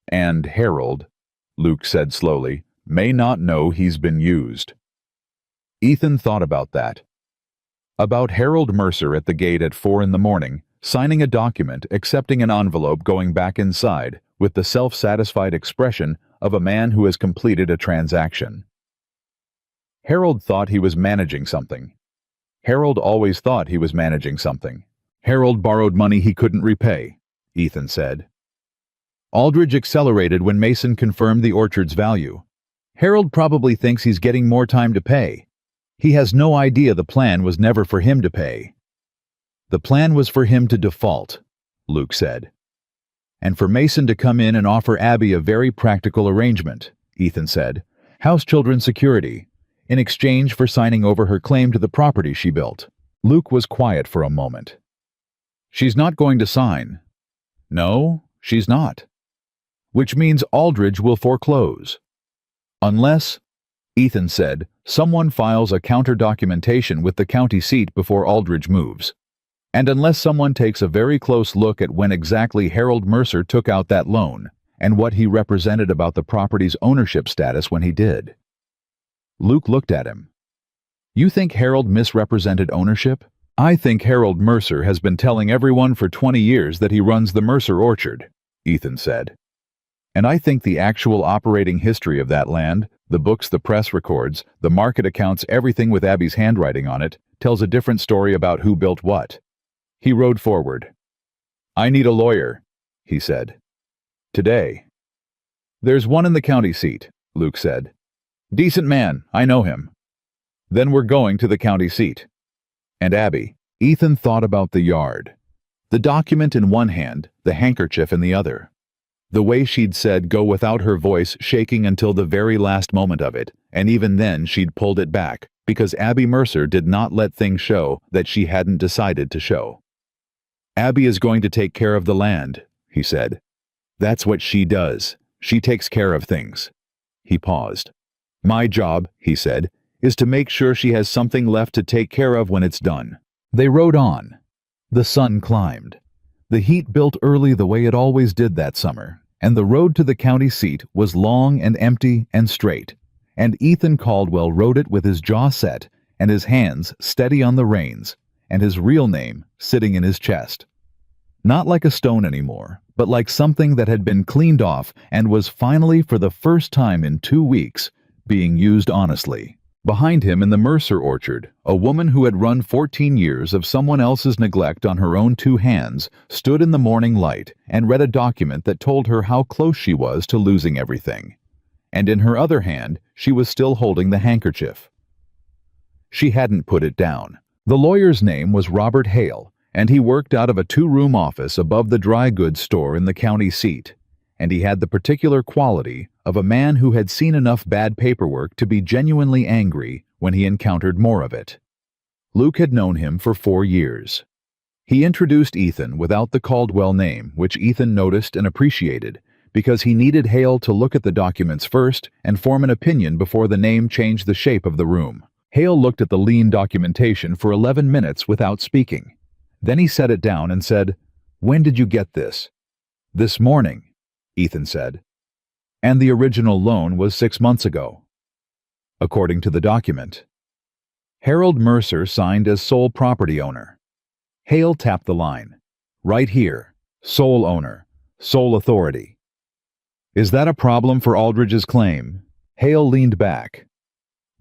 S1: "And Harold," Luke said slowly, "may not know he's been used." Ethan thought about that. About Harold Mercer at the gate at 4 in the morning, signing a document, accepting an envelope, going back inside, with the self-satisfied expression of a man who has completed a transaction. Harold thought he was managing something. Harold always thought he was managing something. Harold borrowed money he couldn't repay, Ethan said. Aldridge accelerated when Mason confirmed the orchard's value. Harold probably thinks he's getting more time to pay. He has no idea the plan was never for him to pay. The plan was for him to default, Luke said. And for Mason to come in and offer Abby a very practical arrangement, Ethan said. "House Children's Security, in exchange for signing over her claim to the property she built." Luke was quiet for a moment. "She's not going to sign." "No, she's not. Which means Aldridge will foreclose. Unless," Ethan said, "someone files a counter-documentation with the county seat before Aldridge moves. And unless someone takes a very close look at when exactly Harold Mercer took out that loan and what he represented about the property's ownership status when he did." Luke looked at him. "You think Harold misrepresented ownership?" "I think Harold Mercer has been telling everyone for 20 years that he runs the Mercer Orchard," Ethan said. "And I think the actual operating history of that land, the books the press records, the market accounts, everything with Abby's handwriting on it, tells a different story about who built what." He rode forward. "I need a lawyer," he said. "Today." "There's one in the county seat," Luke said. "Decent man, I know him." "Then we're going to the county seat." "And Abby." Ethan thought about the yard. The document in one hand, the handkerchief in the other. The way she'd said go without her voice shaking until the very last moment of it, and even then she'd pulled it back, because Abby Mercer did not let things show that she hadn't decided to show. "Abby is going to take care of the land," he said. "That's what she does. She takes care of things." He paused. "My job," he said, "is to make sure she has something left to take care of when it's done." They rode on. The sun climbed. The heat built early the way it always did that summer, and the road to the county seat was long and empty and straight, and Ethan Caldwell rode it with his jaw set and his hands steady on the reins, and his real name sitting in his chest. Not like a stone anymore, but like something that had been cleaned off and was finally, for the first time in 2 weeks, being used honestly. Behind him in the Mercer Orchard, a woman who had run 14 years of someone else's neglect on her own 2 hands stood in the morning light and read a document that told her how close she was to losing everything. And in her other hand, she was still holding the handkerchief. She hadn't put it down. The lawyer's name was Robert Hale, and he worked out of a 2-room office above the dry goods store in the county seat, and he had the particular quality of a man who had seen enough bad paperwork to be genuinely angry when he encountered more of it. Luke had known him for 4 years. He introduced Ethan without the Caldwell name, which Ethan noticed and appreciated, because he needed Hale to look at the documents first and form an opinion before the name changed the shape of the room. Hale looked at the lean documentation for 11 minutes without speaking. Then he set it down and said, "When did you get this?" "This morning," Ethan said. "And the original loan was 6 months ago." According to the document. Harold Mercer signed as sole property owner. Hale tapped the line. "Right here. Sole owner. Sole authority." "Is that a problem for Aldridge's claim?" Hale leaned back.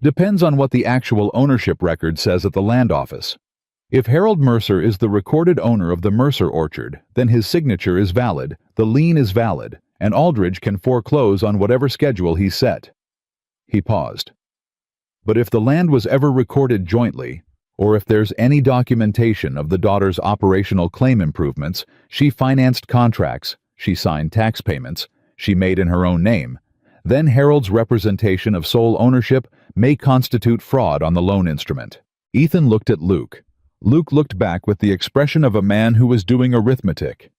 S1: "Depends on what the actual ownership record says at the land office. If Harold Mercer is the recorded owner of the Mercer Orchard, then his signature is valid, the lien is valid, and Aldridge can foreclose on whatever schedule he's set." He paused. "But if the land was ever recorded jointly, or if there's any documentation of the daughter's operational claim improvements, she financed contracts, she signed tax payments, she made in her own name, then Harold's representation of sole ownership may constitute fraud on the loan instrument." Ethan looked at Luke. Luke looked back with the expression of a man who was doing arithmetic.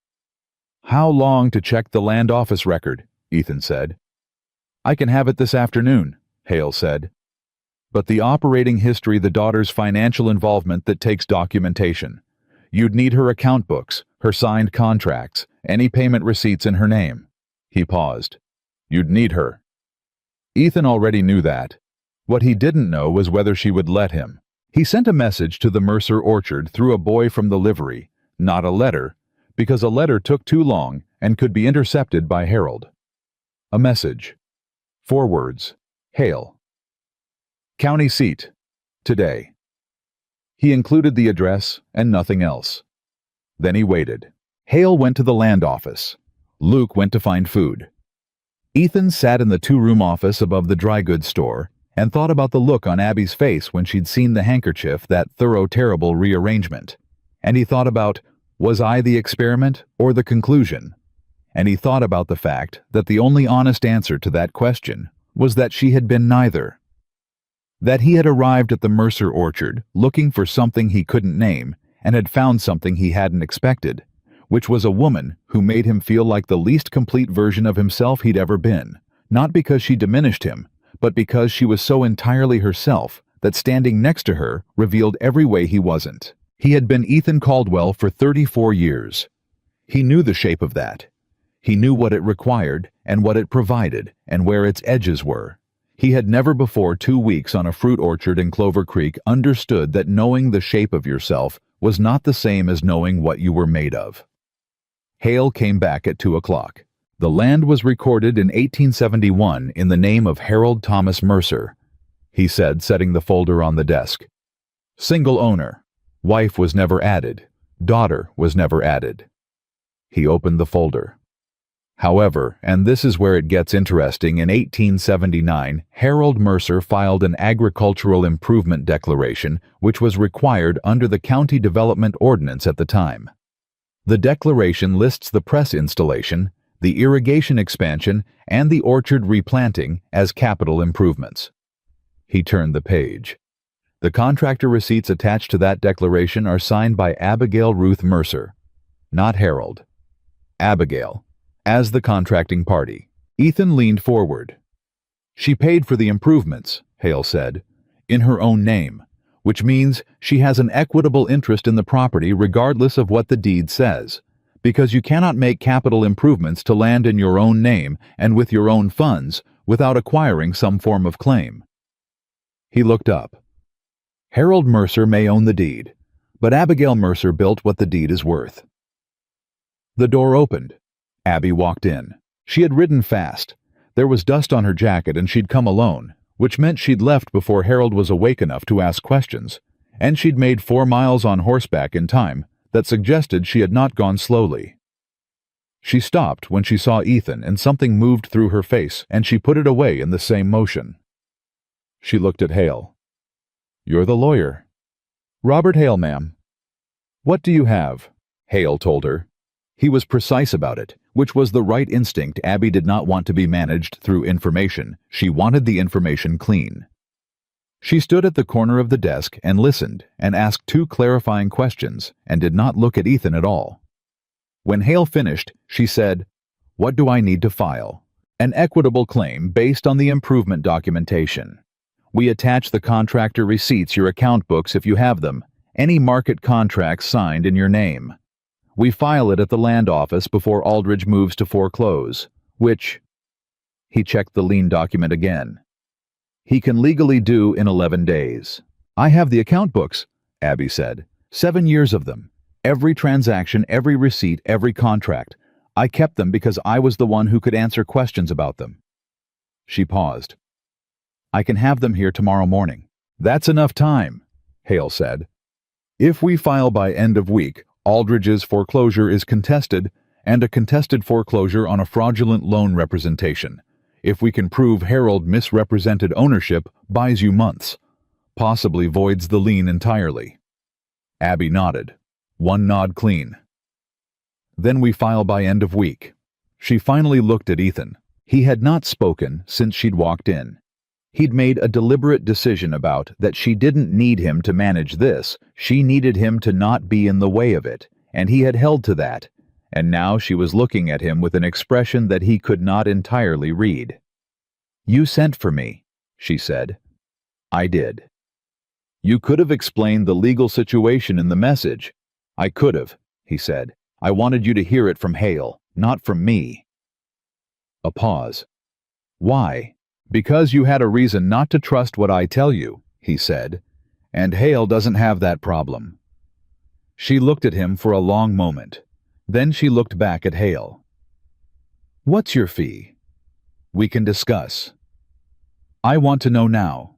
S1: "How long to check the land office record?" Ethan said. "I can have it this afternoon," Hale said. "But the operating history, the daughter's financial involvement, that takes documentation. You'd need her account books, her signed contracts, any payment receipts in her name." He paused. "You'd need her." Ethan already knew that. What he didn't know was whether she would let him. He sent a message to the Mercer Orchard through a boy from the livery, not a letter, because a letter took too long and could be intercepted by Harold. A message. 4 words. Hale. County seat. Today. He included the address and nothing else. Then he waited. Hale went to the land office. Luke went to find food. Ethan sat in the 2-room office above the dry goods store and thought about the look on Abby's face when she'd seen the handkerchief, that thorough, terrible rearrangement. And he thought about, was I the experiment or the conclusion? And he thought about the fact that the only honest answer to that question was that she had been neither. That he had arrived at the Mercer orchard looking for something he couldn't name and had found something he hadn't expected, which was a woman who made him feel like the least complete version of himself he'd ever been, not because she diminished him, but because she was so entirely herself that standing next to her revealed every way he wasn't. He had been Ethan Caldwell for 34 years. He knew the shape of that. He knew what it required and what it provided and where its edges were. He had never before 2 weeks on a fruit orchard in Clover Creek understood that knowing the shape of yourself was not the same as knowing what you were made of. Hale came back at 2 o'clock. The land was recorded in 1871 in the name of Harold Thomas Mercer, he said, setting the folder on the desk. Single owner. Wife was never added. Daughter was never added. He opened the folder. However, and this is where it gets interesting, in 1879, Harold Mercer filed an agricultural improvement declaration which was required under the County Development Ordinance at the time. The declaration lists the press installation, the irrigation expansion, and the orchard replanting as capital improvements. He turned the page. The contractor receipts attached to that declaration are signed by Abigail Ruth Mercer, not Harold. Abigail, as the contracting party. Ethan leaned forward. She paid for the improvements, Hale said, in her own name, which means she has an equitable interest in the property regardless of what the deed says, because you cannot make capital improvements to land in your own name and with your own funds without acquiring some form of claim. He looked up. Harold Mercer may own the deed, but Abigail Mercer built what the deed is worth. The door opened. Abby walked in. She had ridden fast. There was dust on her jacket and she'd come alone, which meant she'd left before Harold was awake enough to ask questions, and she'd made 4 miles on horseback in time that suggested she had not gone slowly. She stopped when she saw Ethan and something moved through her face and she put it away in the same motion. She looked at Hale. You're the lawyer. Robert Hale, ma'am. What do you have? Hale told her. He was precise about it, which was the right instinct. Abby did not want to be managed through information. She wanted the information clean. She stood at the corner of the desk and listened and asked 2 clarifying questions and did not look at Ethan at all. When Hale finished, she said, What do I need to file? An equitable claim based on the improvement documentation. We attach the contractor receipts, your account books if you have them, any market contracts signed in your name. We file it at the land office before Aldridge moves to foreclose, which, he checked the lien document again, he can legally do in 11 days. I have the account books, Abby said. 7 years of them. Every transaction, every receipt, every contract. I kept them because I was the one who could answer questions about them. She paused. I can have them here tomorrow morning. That's enough time, Hale said. If we file by end of week, Aldridge's foreclosure is contested, and a contested foreclosure on a fraudulent loan representation. If we can prove Harold misrepresented ownership, buys you months, possibly voids the lien entirely. Abby nodded. 1 nod clean. Then we file by end of week. She finally looked at Ethan. He had not spoken since she'd walked in. He'd made a deliberate decision about that she didn't need him to manage this, she needed him to not be in the way of it, and he had held to that, and now she was looking at him with an expression that he could not entirely read. You sent for me, she said. I did. You could have explained the legal situation in the message. I could have, he said. I wanted you to hear it from Hale, not from me. A pause. Why? Because you had a reason not to trust what I tell you, he said, and Hale doesn't have that problem. She looked at him for a long moment. Then she looked back at Hale. What's your fee? We can discuss. I want to know now.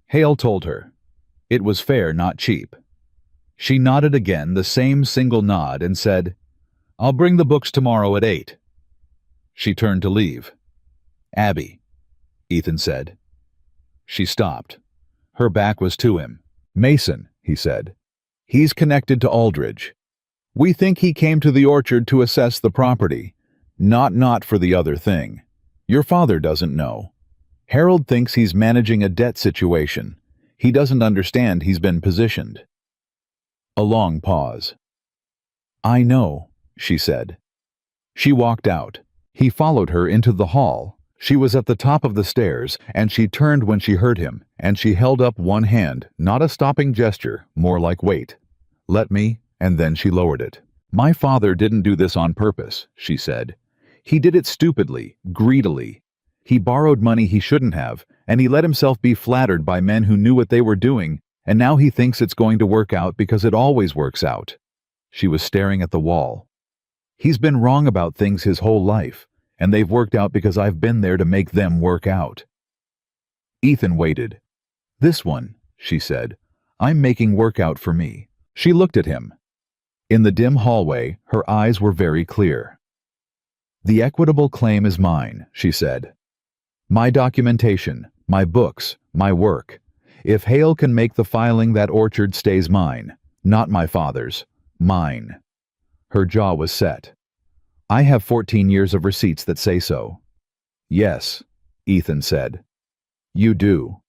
S1: Hale told her. It was fair, not cheap. She nodded again, the same single nod, and said, I'll bring the books tomorrow at 8. She turned to leave. Abby, Ethan said. She stopped. Her back was to him. Mason, he said. He's connected to Aldridge. We think he came to the orchard to assess the property, not for the other thing. Your father doesn't know. Harold thinks he's managing a debt situation. He doesn't understand he's been positioned. A long pause. "I know," she said. She walked out. He followed her into the hall. She was at the top of the stairs, and she turned when she heard him, and she held up one hand, not a stopping gesture, more like wait. "Let me," and then she lowered it. "My father didn't do this on purpose," she said. "He did it stupidly, greedily. He borrowed money he shouldn't have, and he let himself be flattered by men who knew what they were doing, and now he thinks it's going to work out because it always works out." She was staring at the wall. "He's been wrong about things his whole life, and they've worked out because I've been there to make them work out." Ethan waited. "This one," she said. "I'm making work out for me." She looked at him. In the dim hallway, her eyes were very clear. "The equitable claim is mine," she said. "My documentation, my books, my work. If Hale can make the filing, that orchard stays mine. Not my father's. Mine." Her jaw was set. "I have 14 years of receipts that say so." "Yes," Ethan said. "You do.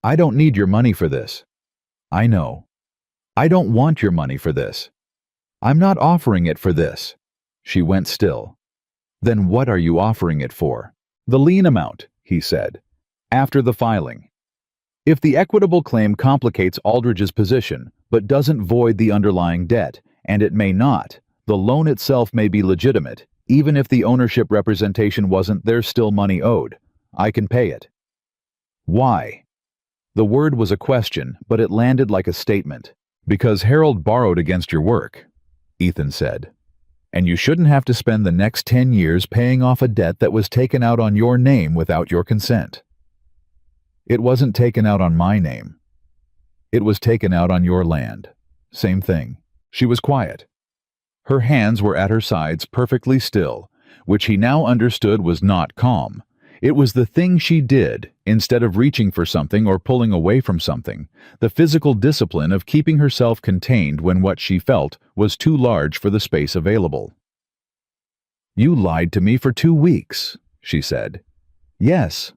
S1: I don't need your money for this." "I know. I don't want your money for this. I'm not offering it for this." She went still. "Then what are you offering it for?" "The lien amount," he said. "After the filing. If the equitable claim complicates Aldridge's position, but doesn't void the underlying debt, and it may not, the loan itself may be legitimate, even if the ownership representation wasn't, there's still money owed. I can pay it." "Why?" The word was a question, but it landed like a statement. "Because Harold borrowed against your work," Ethan said. "And you shouldn't have to spend the next 10 years paying off a debt that was taken out on your name without your consent." "It wasn't taken out on my name. It was taken out on your land. Same thing." She was quiet. Her hands were at her sides, perfectly still, which he now understood was not calm. It was the thing she did, instead of reaching for something or pulling away from something, the physical discipline of keeping herself contained when what she felt was too large for the space available. "You lied to me for 2 weeks," she said. "Yes."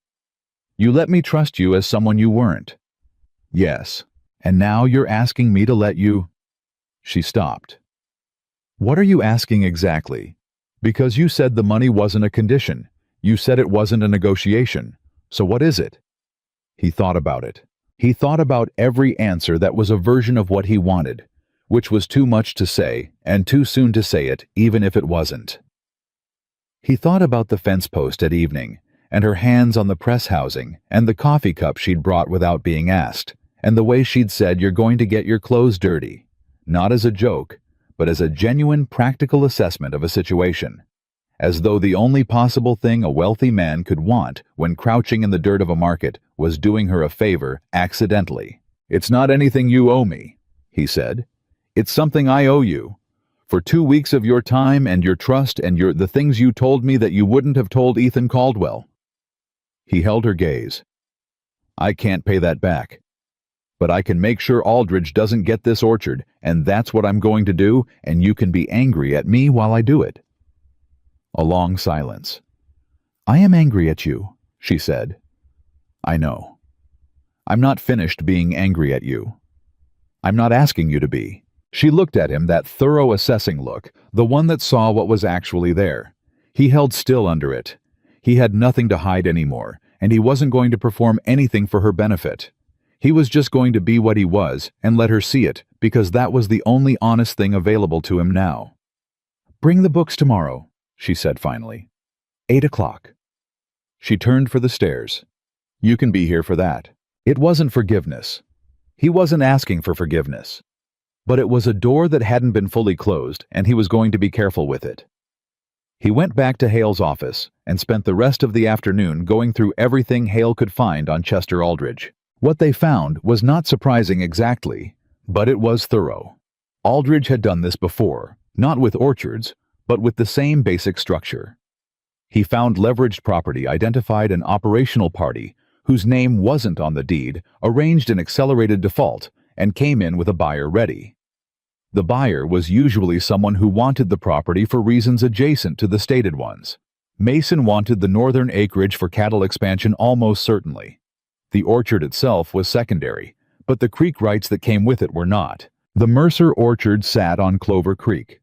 S1: "You let me trust you as someone you weren't." "Yes. And now you're asking me to let you—" She stopped. "What are you asking exactly? Because you said the money wasn't a condition. You said it wasn't a negotiation. So what is it?" He thought about it. He thought about every answer that was a version of what he wanted, which was too much to say and too soon to say it, even if it wasn't. He thought about the fence post at evening, and her hands on the press housing, and the coffee cup she'd brought without being asked, and the way she'd said, "You're going to get your clothes dirty," not as a joke, but as a genuine practical assessment of a situation. As though the only possible thing a wealthy man could want when crouching in the dirt of a market was doing her a favor accidentally. "It's not anything you owe me," he said. "It's something I owe you. For 2 weeks of your time and your trust and the things you told me that you wouldn't have told Ethan Caldwell." He held her gaze. "I can't pay that back. But I can make sure Aldridge doesn't get this orchard, and that's what I'm going to do, and you can be angry at me while I do it." A long silence. "I am angry at you," she said. "I know. I'm not finished being angry at you. I'm not asking you to be." She looked at him, that thorough assessing look, the one that saw what was actually there. He held still under it. He had nothing to hide anymore, and he wasn't going to perform anything for her benefit. He was just going to be what he was and let her see it, because that was the only honest thing available to him now. "Bring the books tomorrow," she said finally. 8 o'clock. She turned for the stairs. "You can be here for that." It wasn't forgiveness. He wasn't asking for forgiveness. But it was a door that hadn't been fully closed, and he was going to be careful with it. He went back to Hale's office and spent the rest of the afternoon going through everything Hale could find on Chester Aldridge. What they found was not surprising exactly, but it was thorough. Aldridge had done this before, not with orchards, but with the same basic structure. He found leveraged property, identified an operational party whose name wasn't on the deed, arranged an accelerated default, and came in with a buyer ready. The buyer was usually someone who wanted the property for reasons adjacent to the stated ones. Mason wanted the northern acreage for cattle expansion almost certainly. The orchard itself was secondary, but the creek rights that came with it were not. The Mercer orchard sat on Clover Creek.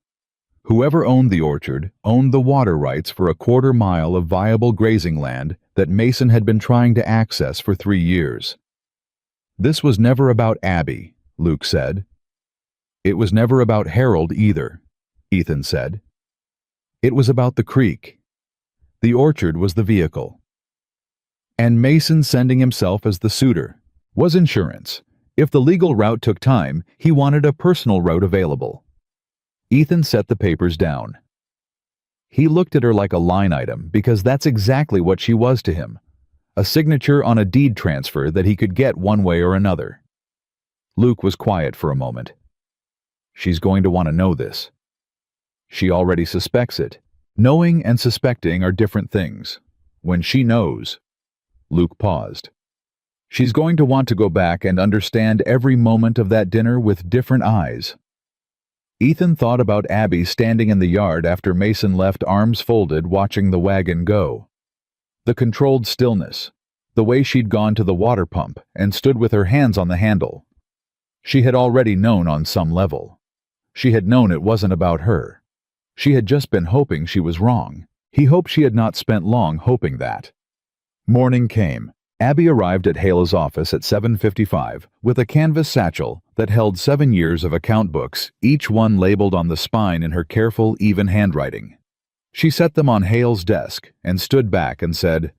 S1: Whoever owned the orchard owned the water rights for a quarter-mile of viable grazing land that Mason had been trying to access for 3 years. This was never about Abby, Luke said. It was never about Harold either, Ethan said. It was about the creek. The orchard was the vehicle. And Mason sending himself as the suitor was insurance. If the legal route took time, he wanted a personal route available. Ethan set the papers down. He looked at her like a line item because that's exactly what she was to him. A signature on a deed transfer that he could get one way or another. Luke was quiet for a moment. She's going to want to know this. She already suspects it. Knowing and suspecting are different things. When she knows... Luke paused. She's going to want to go back and understand every moment of that dinner with different eyes. Ethan thought about Abby standing in the yard after Mason left, arms folded, watching the wagon go. The controlled stillness, the way she'd gone to the water pump and stood with her hands on the handle. She had already known on some level. She had known it wasn't about her. She had just been hoping she was wrong. He hoped she had not spent long hoping that. Morning came. Abby arrived at Hale's office at 7:55 with a canvas satchel that held 7 years of account books, each one labeled on the spine in her careful, even handwriting. She set them on Hale's desk and stood back and said,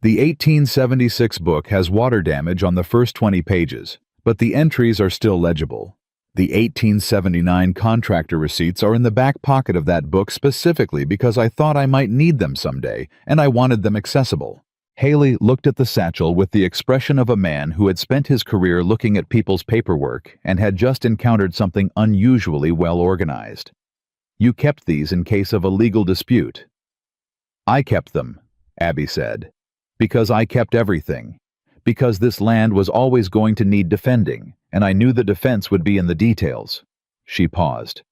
S1: "The 1876 book has water damage on the first 20 pages, but the entries are still legible. The 1879 contractor receipts are in the back pocket of that book specifically because I thought I might need them someday, and I wanted them accessible." Haley looked at the satchel with the expression of a man who had spent his career looking at people's paperwork and had just encountered something unusually well organized. "You kept these in case of a legal dispute." "I kept them," Abby said, "because I kept everything. Because this land was always going to need defending, and I knew the defense would be in the details." She paused.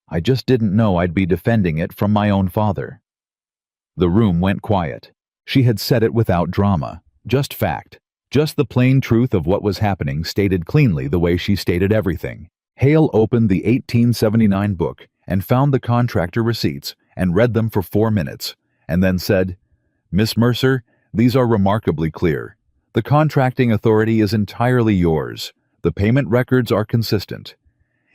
S1: "I just didn't know I'd be defending it from my own father." The room went quiet. She had said it without drama, just fact, just the plain truth of what was happening stated cleanly the way she stated everything. Hale opened the 1879 book and found the contractor receipts and read them for 4 minutes, and then said, "Miss Mercer, these are remarkably clear. The contracting authority is entirely yours. The payment records are consistent.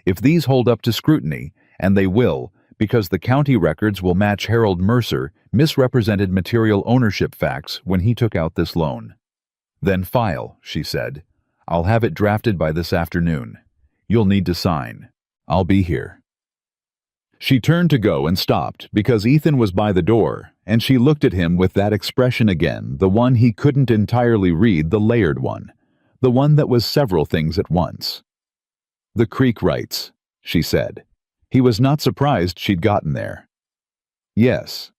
S1: If these hold up to scrutiny, and they will, because the county records will match Harold Mercer misrepresented material ownership facts when he took out this loan. Then file," she said. "I'll have it drafted by this afternoon. You'll need to sign. I'll be here." She turned to go and stopped because Ethan was by the door, and she looked at him with that expression again, the one he couldn't entirely read, the layered one, the one that was several things at once. "The creek rights," she said. He was not surprised she'd gotten there. "Yes.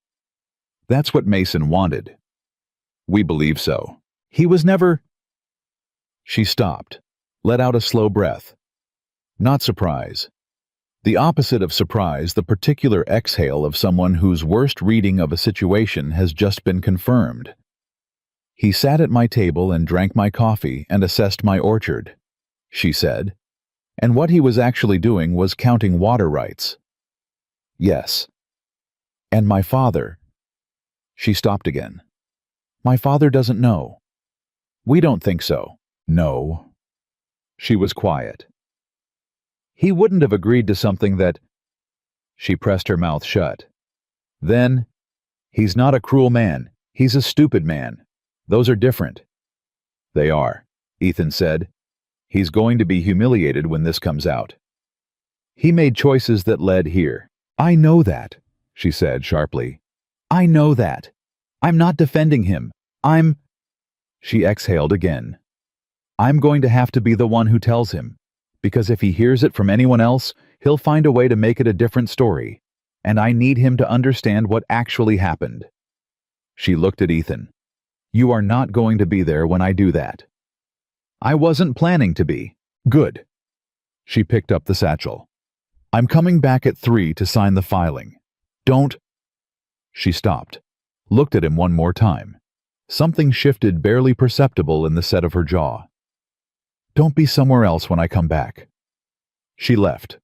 S1: That's what Mason wanted. We believe so. He was never—" She stopped, let out a slow breath. Not surprise. The opposite of surprise, the particular exhale of someone whose worst reading of a situation has just been confirmed. "He sat at my table and drank my coffee and assessed my orchard," she said. "And what he was actually doing was counting water rights." "Yes. And my father—" She stopped again. "My father doesn't know." "We don't think so." "No." She was quiet. "He wouldn't have agreed to something that—" She pressed her mouth shut. Then, "He's not a cruel man. He's a stupid man. Those are different." "They are," Ethan said. "He's going to be humiliated when this comes out. He made choices that led here." "I know that," she said sharply. "I know that. I'm not defending him. I'm—" She exhaled again. "I'm going to have to be the one who tells him, because if he hears it from anyone else, he'll find a way to make it a different story, and I need him to understand what actually happened." She looked at Ethan. "You are not going to be there when I do that." "I wasn't planning to be." "Good." She picked up the satchel. "I'm coming back at 3 to sign the filing. Don't—" She stopped, looked at him one more time. Something shifted barely perceptible in the set of her jaw. "Don't be somewhere else when I come back." She left.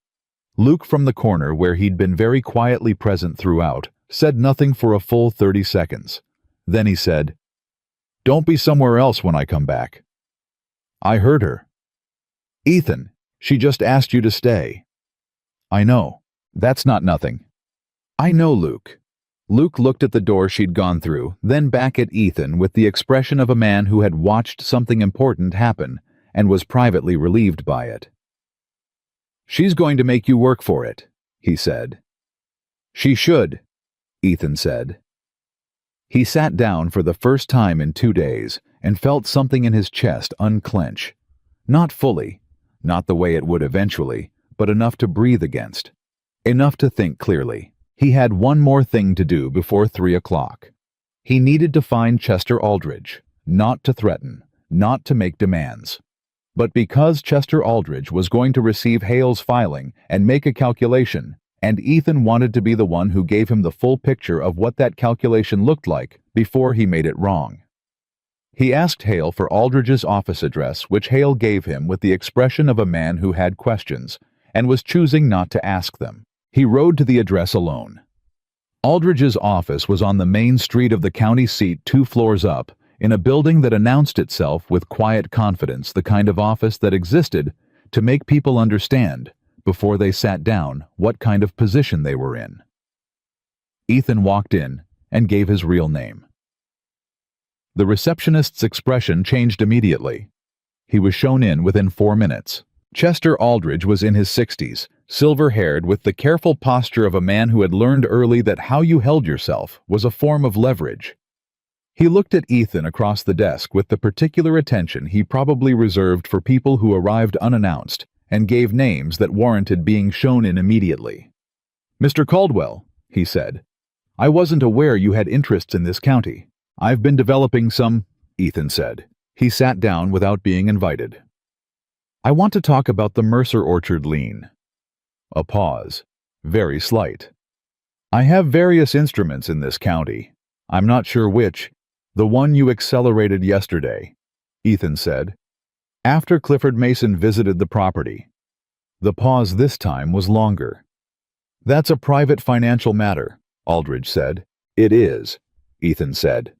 S1: Luke, from the corner where he'd been very quietly present throughout, said nothing for a full 30 seconds. Then he said, "Don't be somewhere else when I come back." I heard her. "Ethan, she just asked you to stay." "I know. That's not nothing." "I know, Luke." Luke looked at the door she'd gone through, then back at Ethan with the expression of a man who had watched something important happen and was privately relieved by it. "She's going to make you work for it," he said. "She should," Ethan said. He sat down for the first time in 2 days and felt something in his chest unclench. Not fully, not the way it would eventually, but enough to breathe against. Enough to think clearly. He had one more thing to do before 3 o'clock. He needed to find Chester Aldridge, not to threaten, not to make demands. But because Chester Aldridge was going to receive Hale's filing and make a calculation, and Ethan wanted to be the one who gave him the full picture of what that calculation looked like before he made it wrong. He asked Hale for Aldridge's office address, which Hale gave him with the expression of a man who had questions, and was choosing not to ask them. He rode to the address alone. Aldridge's office was on the main street of the county seat 2 floors up, in a building that announced itself with quiet confidence the kind of office that existed to make people understand, before they sat down, what kind of position they were in. Ethan walked in and gave his real name. The receptionist's expression changed immediately. He was shown in within 4 minutes. Chester Aldridge was in his 60s, silver-haired, with the careful posture of a man who had learned early that how you held yourself was a form of leverage. He looked at Ethan across the desk with the particular attention he probably reserved for people who arrived unannounced, and gave names that warranted being shown in immediately. "Mr. Caldwell," he said, "I wasn't aware you had interests in this county. I've been developing some," Ethan said. He sat down without being invited. "I want to talk about the Mercer Orchard lien." A pause, very slight. "I have various instruments in this county. I'm not sure which. The one you accelerated yesterday," Ethan said, after Clifford Mason visited the property. The pause this time was longer. "That's a private financial matter," Aldridge said. "It is," Ethan said.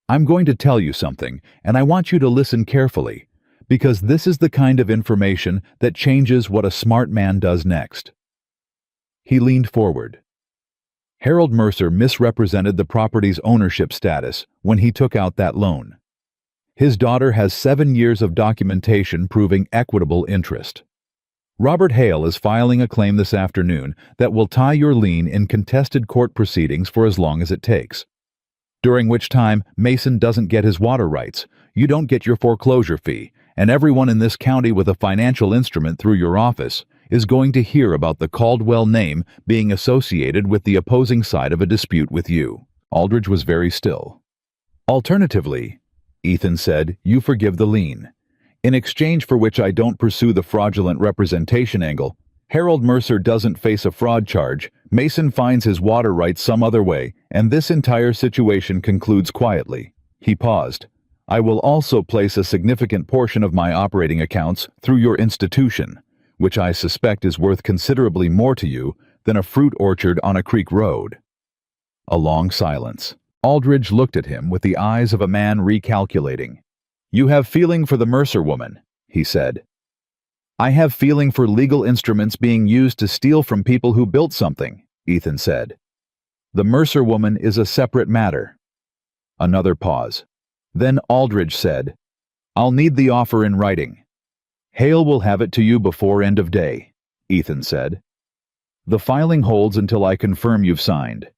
S1: "I'm going to tell you something, and I want you to listen carefully, because this is the kind of information that changes what a smart man does next." He leaned forward. Harold Mercer misrepresented the property's ownership status when he took out that loan. His daughter has 7 years of documentation proving equitable interest. Robert Hale is filing a claim this afternoon that will tie your lien in contested court proceedings for as long as it takes. During which time Mason doesn't get his water rights, you don't get your foreclosure fee, and everyone in this county with a financial instrument through your office is going to hear about the Caldwell name being associated with the opposing side of a dispute with you. Aldridge was very still. "Alternatively," Ethan said, "you forgive the lien. In exchange for which I don't pursue the fraudulent representation angle. Harold Mercer doesn't face a fraud charge, Mason finds his water rights some other way, and this entire situation concludes quietly." He paused. "I will also place a significant portion of my operating accounts through your institution, which I suspect is worth considerably more to you than a fruit orchard on a creek road." A long silence. Aldridge looked at him with the eyes of a man recalculating. "You have feeling for the Mercer woman," he said. "I have feeling for legal instruments being used to steal from people who built something," Ethan said. "The Mercer woman is a separate matter." Another pause. Then Aldridge said, "I'll need the offer in writing." "Hale will have it to you before end of day," Ethan said. "The filing holds until I confirm you've signed."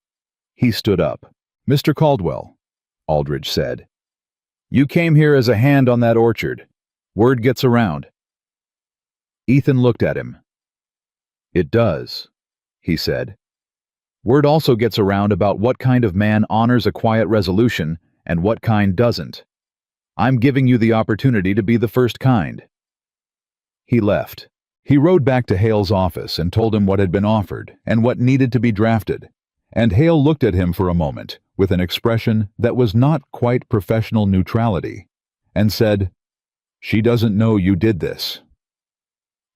S1: He stood up. "Mr. Caldwell," Aldridge said, "you came here as a hand on that orchard. Word gets around." Ethan looked at him. "It does," he said. "Word also gets around about what kind of man honors a quiet resolution and what kind doesn't. I'm giving you the opportunity to be the first kind." He left. He rode back to Hale's office and told him what had been offered and what needed to be drafted, And Hale looked at him for a moment, with an expression that was not quite professional neutrality, and said, "She doesn't know you did this."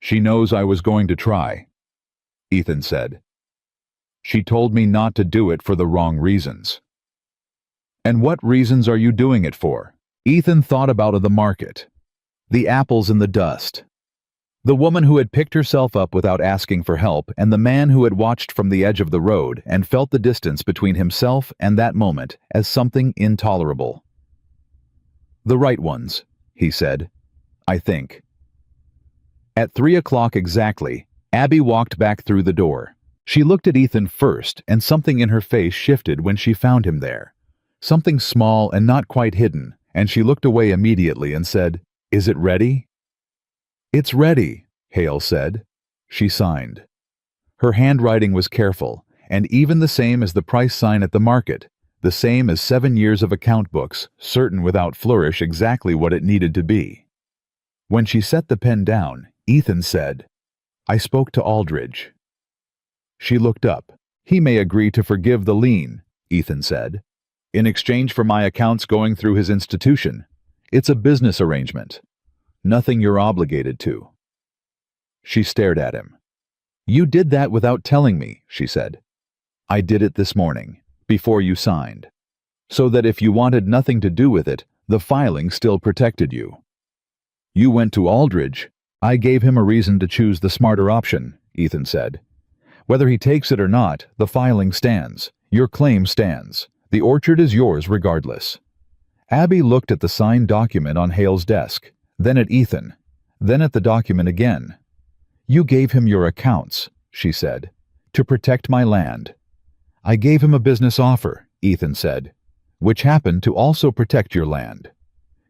S1: "She knows I was going to try," Ethan said. "She told me not to do it for the wrong reasons." "And what reasons are you doing it for?" Ethan thought about the market, the apples in the dust, the woman who had picked herself up without asking for help, and the man who had watched from the edge of the road and felt the distance between himself and that moment as something intolerable. "The right ones," he said, "I think." At 3 o'clock exactly, Abby walked back through the door. She looked at Ethan first, and something in her face shifted when she found him there. Something small and not quite hidden, and she looked away immediately and said, "Is it ready?" "It's ready," Hale said. She signed. Her handwriting was careful, and even the same as the price sign at the market, the same as 7 years of account books, certain without flourish exactly what it needed to be. When she set the pen down, Ethan said, "I spoke to Aldridge." She looked up. "He may agree to forgive the lien," Ethan said, "in exchange for my accounts going through his institution. It's a business arrangement. Nothing you're obligated to." She stared at him. "You did that without telling me," she said. "I did it this morning, before you signed, so that if you wanted nothing to do with it, the filing still protected you." "You went to Aldridge." "I gave him a reason to choose the smarter option," Ethan said. "Whether he takes it or not, the filing stands. Your claim stands. The orchard is yours regardless." Abby looked at the signed document on Hale's desk, then at Ethan, then at the document again. "You gave him your accounts," she said, "to protect my land." "I gave him a business offer," Ethan said, "which happened to also protect your land."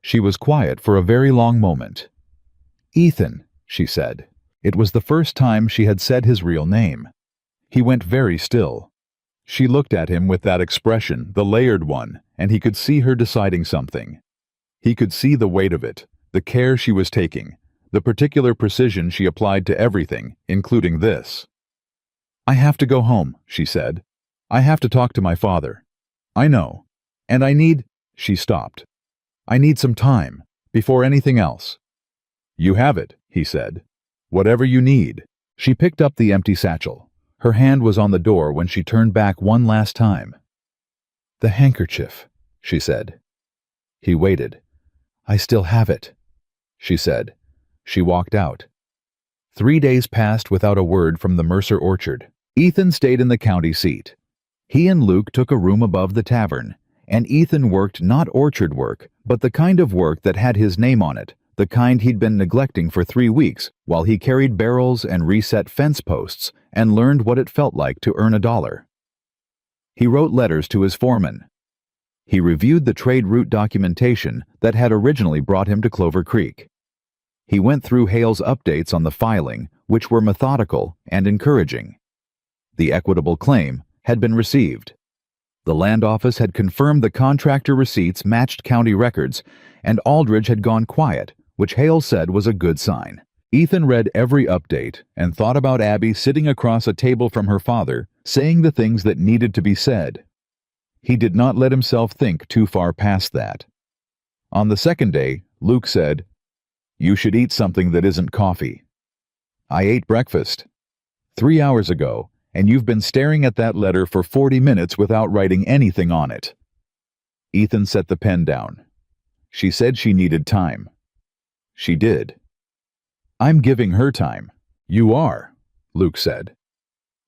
S1: She was quiet for a very long moment. "Ethan," she said. It was the first time she had said his real name. He went very still. She looked at him with that expression, the layered one, and he could see her deciding something. He could see the weight of it, the care she was taking, the particular precision she applied to everything, including this. "I have to go home," she said. "I have to talk to my father." "I know. And I need—" She stopped. "I need some time, before anything else." "You have it," he said. "Whatever you need." She picked up the empty satchel. Her hand was on the door when she turned back one last time. "The handkerchief," she said. He waited. "I still have it," she said. She walked out. 3 days passed without a word from the Mercer orchard. Ethan stayed in the county seat. He and Luke took a room above the tavern, and Ethan worked not orchard work, but the kind of work that had his name on it, the kind he'd been neglecting for 3 weeks while he carried barrels and reset fence posts and learned what it felt like to earn $1. He wrote letters to his foreman. He reviewed the trade route documentation that had originally brought him to Clover Creek. He went through Hale's updates on the filing, which were methodical and encouraging. The equitable claim had been received. The land office had confirmed the contractor receipts matched county records, and Aldridge had gone quiet, which Hale said was a good sign. Ethan read every update and thought about Abby sitting across a table from her father, saying the things that needed to be said. He did not let himself think too far past that. On the second day, Luke said, "You should eat something that isn't coffee." "I ate breakfast 3 hours ago, and you've been staring at that letter for 40 minutes without writing anything on it." Ethan set the pen down. "She said she needed time." "She did." "I'm giving her time." "You are," Luke said.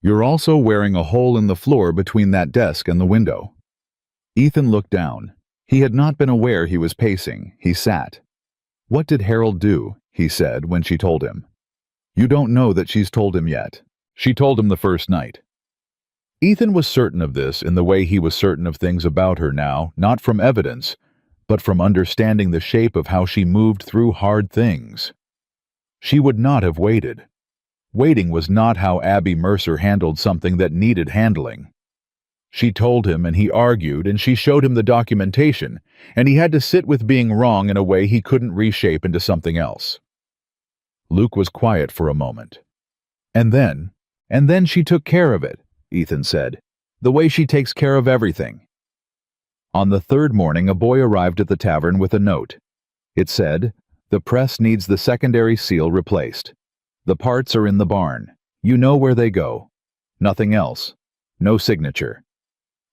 S1: "You're also wearing a hole in the floor between that desk and the window." Ethan looked down. He had not been aware he was pacing. He sat. "What did Harold do?" he said when she told him. "You don't know that she's told him yet. She told him the first night." Ethan was certain of this in the way he was certain of things about her now, not from evidence, but from understanding the shape of how she moved through hard things. She would not have waited. Waiting was not how Abby Mercer handled something that needed handling. She told him, and he argued, and she showed him the documentation, and he had to sit with being wrong in a way he couldn't reshape into something else. Luke was quiet for a moment. And then she took care of it," Ethan said. The way she takes care of everything." On the third morning, a boy arrived at the tavern with a note. It said, "The press needs the secondary seal replaced. The parts are in the barn. You know where they go. Nothing else. No signature."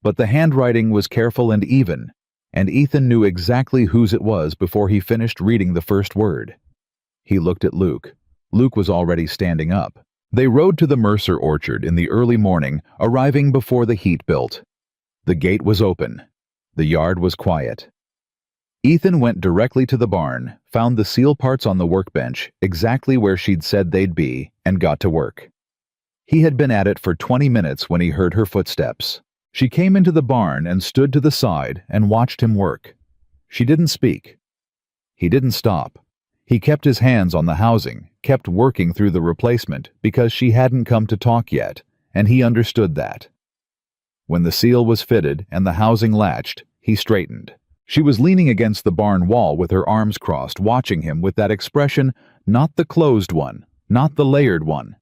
S1: But the handwriting was careful and even, and Ethan knew exactly whose it was before he finished reading the first word. He looked at Luke. Luke was already standing up. They rode to the Mercer orchard in the early morning, arriving before the heat built. The gate was open. The yard was quiet. Ethan went directly to the barn, found the seal parts on the workbench, exactly where she'd said they'd be, and got to work. He had been at it for 20 minutes when he heard her footsteps. She came into the barn and stood to the side and watched him work. She didn't speak. He didn't stop. He kept his hands on the housing, kept working through the replacement because she hadn't come to talk yet, and he understood that. When the seal was fitted and the housing latched, he straightened. She was leaning against the barn wall with her arms crossed, watching him with that expression, not the closed one, not the layered one.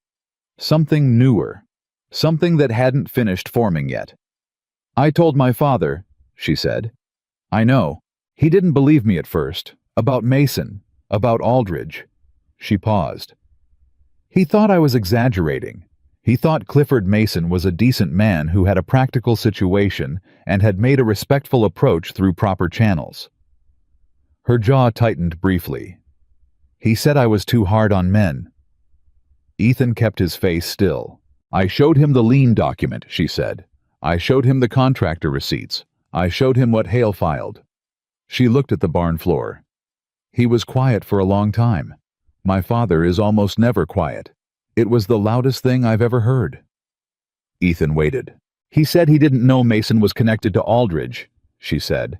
S1: Something newer, something that hadn't finished forming yet. "I told my father," she said. "I know. He didn't believe me at first. About Mason, about Aldridge." She paused. "He thought I was exaggerating. He thought Clifford Mason was a decent man who had a practical situation and had made a respectful approach through proper channels." Her jaw tightened briefly. "He said I was too hard on men." Ethan kept his face still. "I showed him the lien document," she said. "I showed him the contractor receipts. I showed him what Hale filed." She looked at the barn floor. "He was quiet for a long time. My father is almost never quiet. It was the loudest thing I've ever heard." Ethan waited. "He said he didn't know Mason was connected to Aldridge," she said.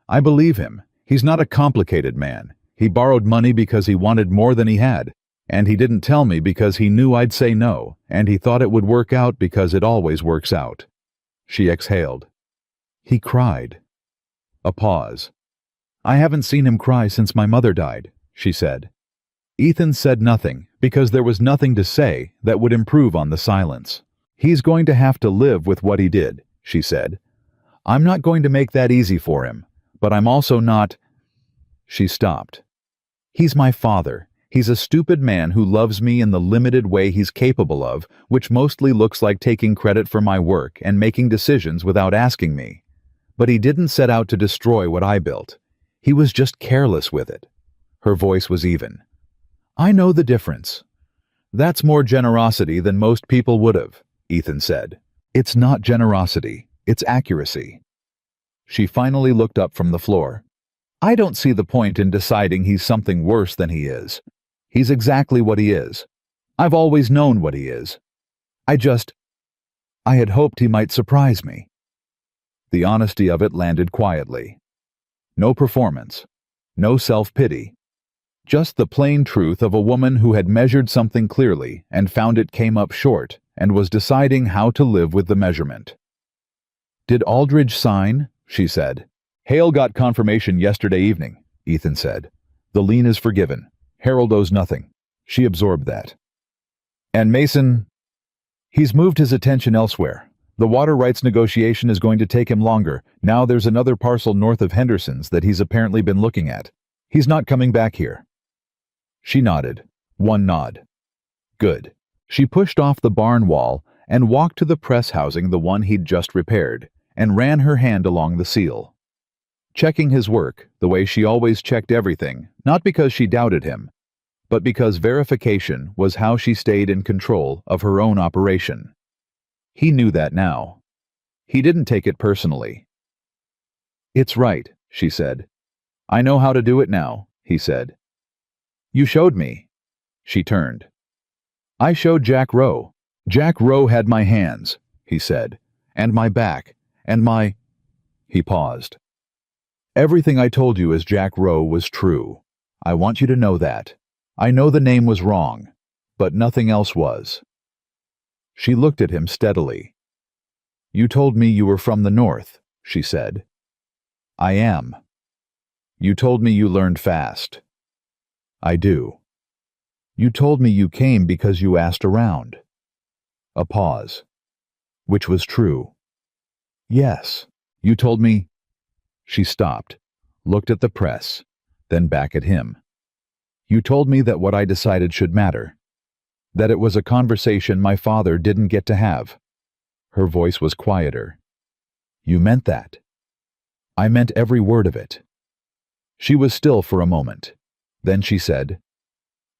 S1: "I believe him. He's not a complicated man. He borrowed money because he wanted more than he had, and he didn't tell me because he knew I'd say no, and he thought it would work out because it always works out." She exhaled. "He cried." A pause. "I haven't seen him cry since my mother died," she said. Ethan said nothing, because there was nothing to say that would improve on the silence. "He's going to have to live with what he did," she said. "I'm not going to make that easy for him, but I'm also not—" She stopped. "He's my father. He's a stupid man who loves me in the limited way he's capable of, which mostly looks like taking credit for my work and making decisions without asking me. But he didn't set out to destroy what I built. He was just careless with it." Her voice was even. "I know the difference." "That's more generosity than most people would have," Ethan said. "It's not generosity, it's accuracy." She finally looked up from the floor. "I don't see the point in deciding he's something worse than he is. He's exactly what he is. I've always known what he is. I had hoped he might surprise me." The honesty of it landed quietly. No performance. No self-pity. Just the plain truth of a woman who had measured something clearly and found it came up short and was deciding how to live with the measurement. "Did Aldridge sign?" she said. "Hale got confirmation yesterday evening," Ethan said. "The lien is forgiven. Harold owes nothing." She absorbed that. "And Mason?" "He's moved his attention elsewhere. The water rights negotiation is going to take him longer. Now there's another parcel north of Henderson's that he's apparently been looking at. He's not coming back here." She nodded. One nod. "Good." She pushed off the barn wall and walked to the press housing, the one he'd just repaired, and ran her hand along the seal. Checking his work, the way she always checked everything, not because she doubted him, but because verification was how she stayed in control of her own operation. He knew that now. He didn't take it personally. "It's right," she said. "I know how to do it now," he said. "You showed me." She turned. "I showed Jack Rowe. Jack Rowe had my hands," he said, "and my back, and my—" He paused. "Everything I told you as Jack Rowe was true. I want you to know that. I know the name was wrong, but nothing else was." She looked at him steadily. "You told me you were from the north," she said. "I am." "You told me you learned fast." "I do." "You told me you came because you asked around." A pause. "Which was true." Yes. You told me. She stopped, looked at the press, then back at him. You told me that what I decided should matter. That it was a conversation my father didn't get to have. Her voice was quieter. You meant that. I meant every word of it. She was still for a moment. Then she said,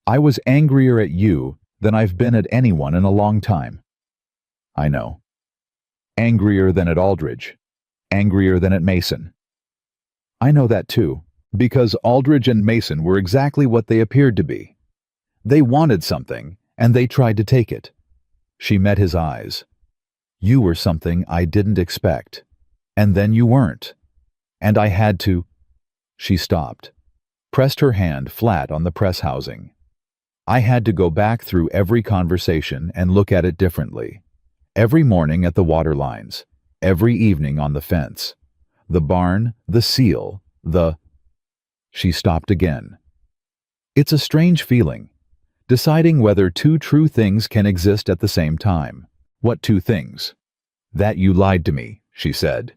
S1: I was angrier at you than I've been at anyone in a long time. I know. Angrier than at Aldridge. Angrier than at Mason. I know that too, because Aldridge and Mason were exactly what they appeared to be. They wanted something, and they tried to take it. She met his eyes. You were something I didn't expect. And then you weren't. And I had to. She stopped, pressed her hand flat on the press housing. I had to go back through every conversation and look at it differently. Every morning at the water lines, every evening on the fence. The barn, the seal, the... She stopped again. It's a strange feeling, deciding whether two true things can exist at the same time. What two things? That you lied to me, she said.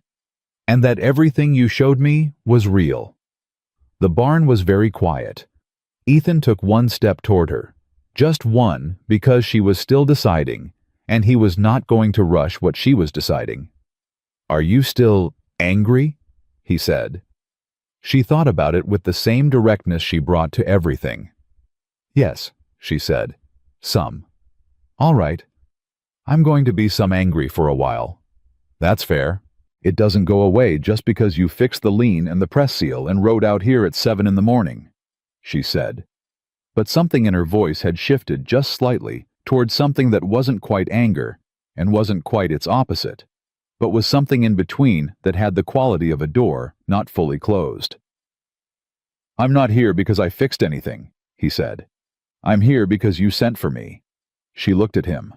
S1: And that everything you showed me was real. The barn was very quiet. Ethan took one step toward her. Just one, because she was still deciding, and he was not going to rush what she was deciding. Are you still angry? He said. She thought about it with the same directness she brought to everything. Yes, she said. Some. All right. I'm going to be some angry for a while. That's fair. It doesn't go away just because you fixed the lien and the press seal and rode out here at 7 in the morning, she said. But something in her voice had shifted just slightly toward something that wasn't quite anger and wasn't quite its opposite, but was something in between that had the quality of a door not fully closed. I'm not here because I fixed anything, he said. I'm here because you sent for me. She looked at him.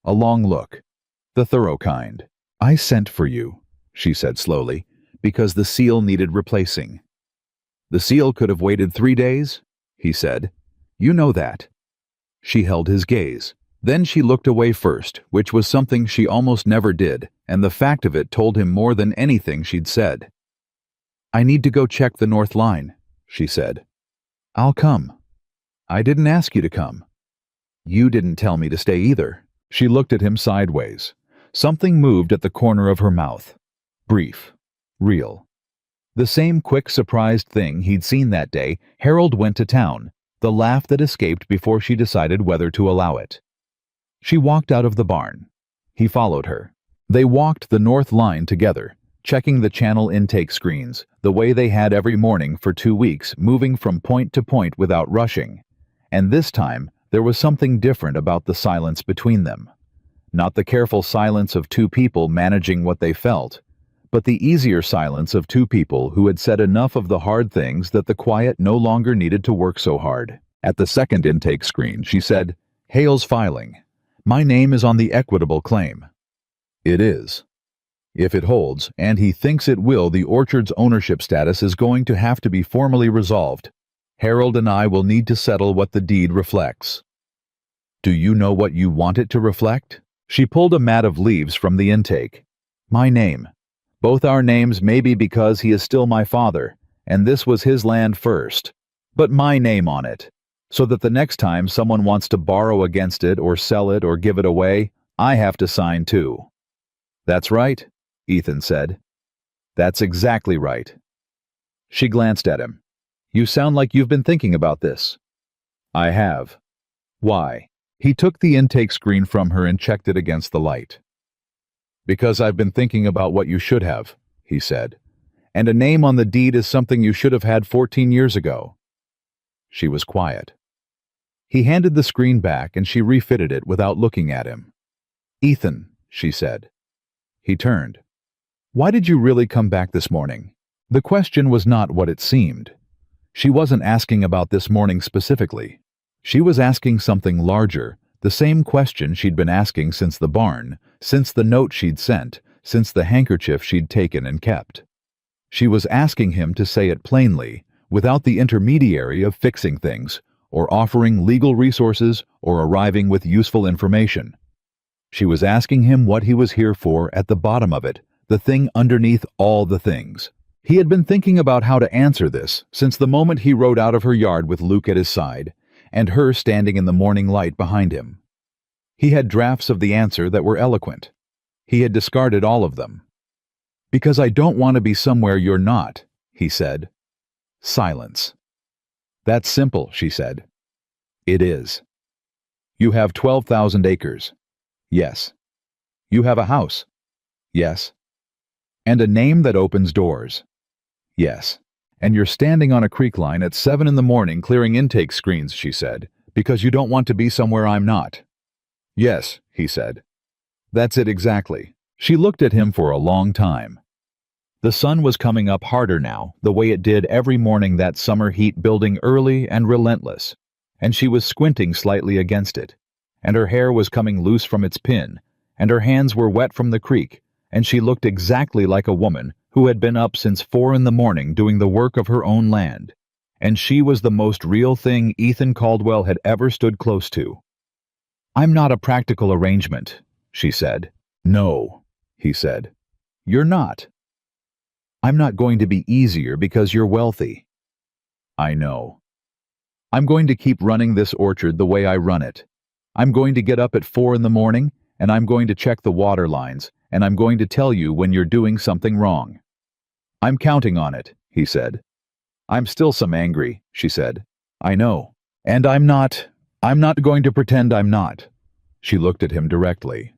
S1: A long look. The thorough kind. I sent for you, she said slowly, because the seal needed replacing. The seal could have waited 3 days, he said. You know that. She held his gaze. Then she looked away first, which was something she almost never did, and the fact of it told him more than anything she'd said. I need to go check the north line, she said. I'll come. I didn't ask you to come. You didn't tell me to stay either. She looked at him sideways. Something moved at the corner of her mouth. Brief. Real. The same quick, surprised thing he'd seen that day Harold went to town, the laugh that escaped before she decided whether to allow it. She walked out of the barn. He followed her. They walked the north line together, checking the channel intake screens, the way they had every morning for 2 weeks, moving from point to point without rushing. And this time, there was something different about the silence between them. Not the careful silence of two people managing what they felt, but the easier silence of two people who had said enough of the hard things that the quiet no longer needed to work so hard. At the second intake screen, she said, Hale's filing. My name is on the equitable claim. It is. If it holds, and he thinks it will, the orchard's ownership status is going to have to be formally resolved. Harold and I will need to settle what the deed reflects. Do you know what you want it to reflect? She pulled a mat of leaves from the intake. My name. Both our names, maybe because he is still my father, and this was his land first. But my name on it, so that the next time someone wants to borrow against it or sell it or give it away, I have to sign too. That's right, Ethan said. That's exactly right. She glanced at him. You sound like you've been thinking about this. I have. Why? He took the intake screen from her and checked it against the light. Because I've been thinking about what you should have, he said. And a name on the deed is something you should have had 14 years ago. She was quiet. He handed the screen back and she refitted it without looking at him. Ethan, she said. He turned. Why did you really come back this morning? The question was not what it seemed. She wasn't asking about this morning specifically. She was asking something larger, the same question she'd been asking since the barn, since the note she'd sent, since the handkerchief she'd taken and kept. She was asking him to say it plainly, without the intermediary of fixing things, or offering legal resources, or arriving with useful information. She was asking him what he was here for at the bottom of it, the thing underneath all the things. He had been thinking about how to answer this since the moment he rode out of her yard with Luke at his side, and her standing in the morning light behind him. He had drafts of the answer that were eloquent. He had discarded all of them. "Because I don't want to be somewhere you're not," he said. Silence. "That's simple," she said. "It is." "You have 12,000 acres." "Yes." "You have a house." "Yes." "And a name that opens doors." "Yes." "And you're standing on a creek line at 7 in the morning clearing intake screens," she said, "because you don't want to be somewhere I'm not." "Yes," he said. "That's it exactly." She looked at him for a long time. The sun was coming up harder now, the way it did every morning that summer heat, building early and relentless, and she was squinting slightly against it, and her hair was coming loose from its pin, and her hands were wet from the creek, and she looked exactly like a woman who had been up since 4 in the morning doing the work of her own land, and she was the most real thing Ethan Caldwell had ever stood close to. "I'm not a practical arrangement," she said. "No," he said. "You're not. I'm not going to be easier because you're wealthy." "I know. I'm going to keep running this orchard the way I run it. I'm going to get up at 4 in the morning, and I'm going to check the water lines, and I'm going to tell you when you're doing something wrong." "I'm counting on it," he said. "I'm still some angry," she said. "I know. And I'm not going to pretend I'm not." She looked at him directly.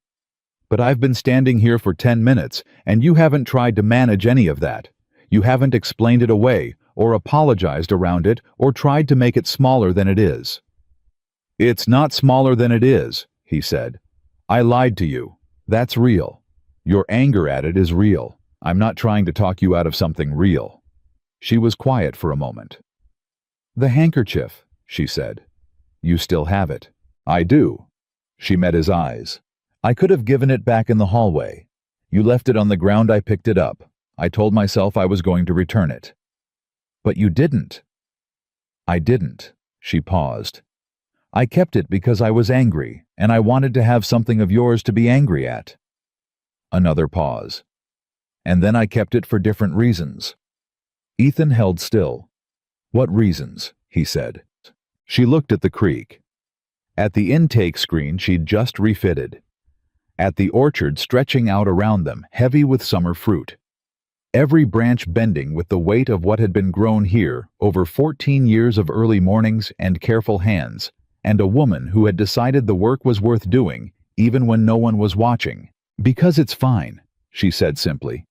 S1: "But I've been standing here for 10 minutes, and you haven't tried to manage any of that. You haven't explained it away, or apologized around it, or tried to make it smaller than it is." "It's not smaller than it is," he said. "I lied to you. That's real. Your anger at it is real. I'm not trying to talk you out of something real." She was quiet for a moment. "The handkerchief," she said. "You still have it." "I do." She met his eyes. "I could have given it back in the hallway. You left it on the ground. I picked it up. I told myself I was going to return it." "But you didn't." "I didn't." She paused. "I kept it because I was angry, and I wanted to have something of yours to be angry at." Another pause. "And then I kept it for different reasons." Ethan held still. "What reasons?" he said. She looked at the creek. At the intake screen she'd just refitted. At the orchard stretching out around them, heavy with summer fruit. Every branch bending with the weight of what had been grown here over 14 years of early mornings and careful hands, and a woman who had decided the work was worth doing, even when no one was watching. "Because it's fine," she said simply.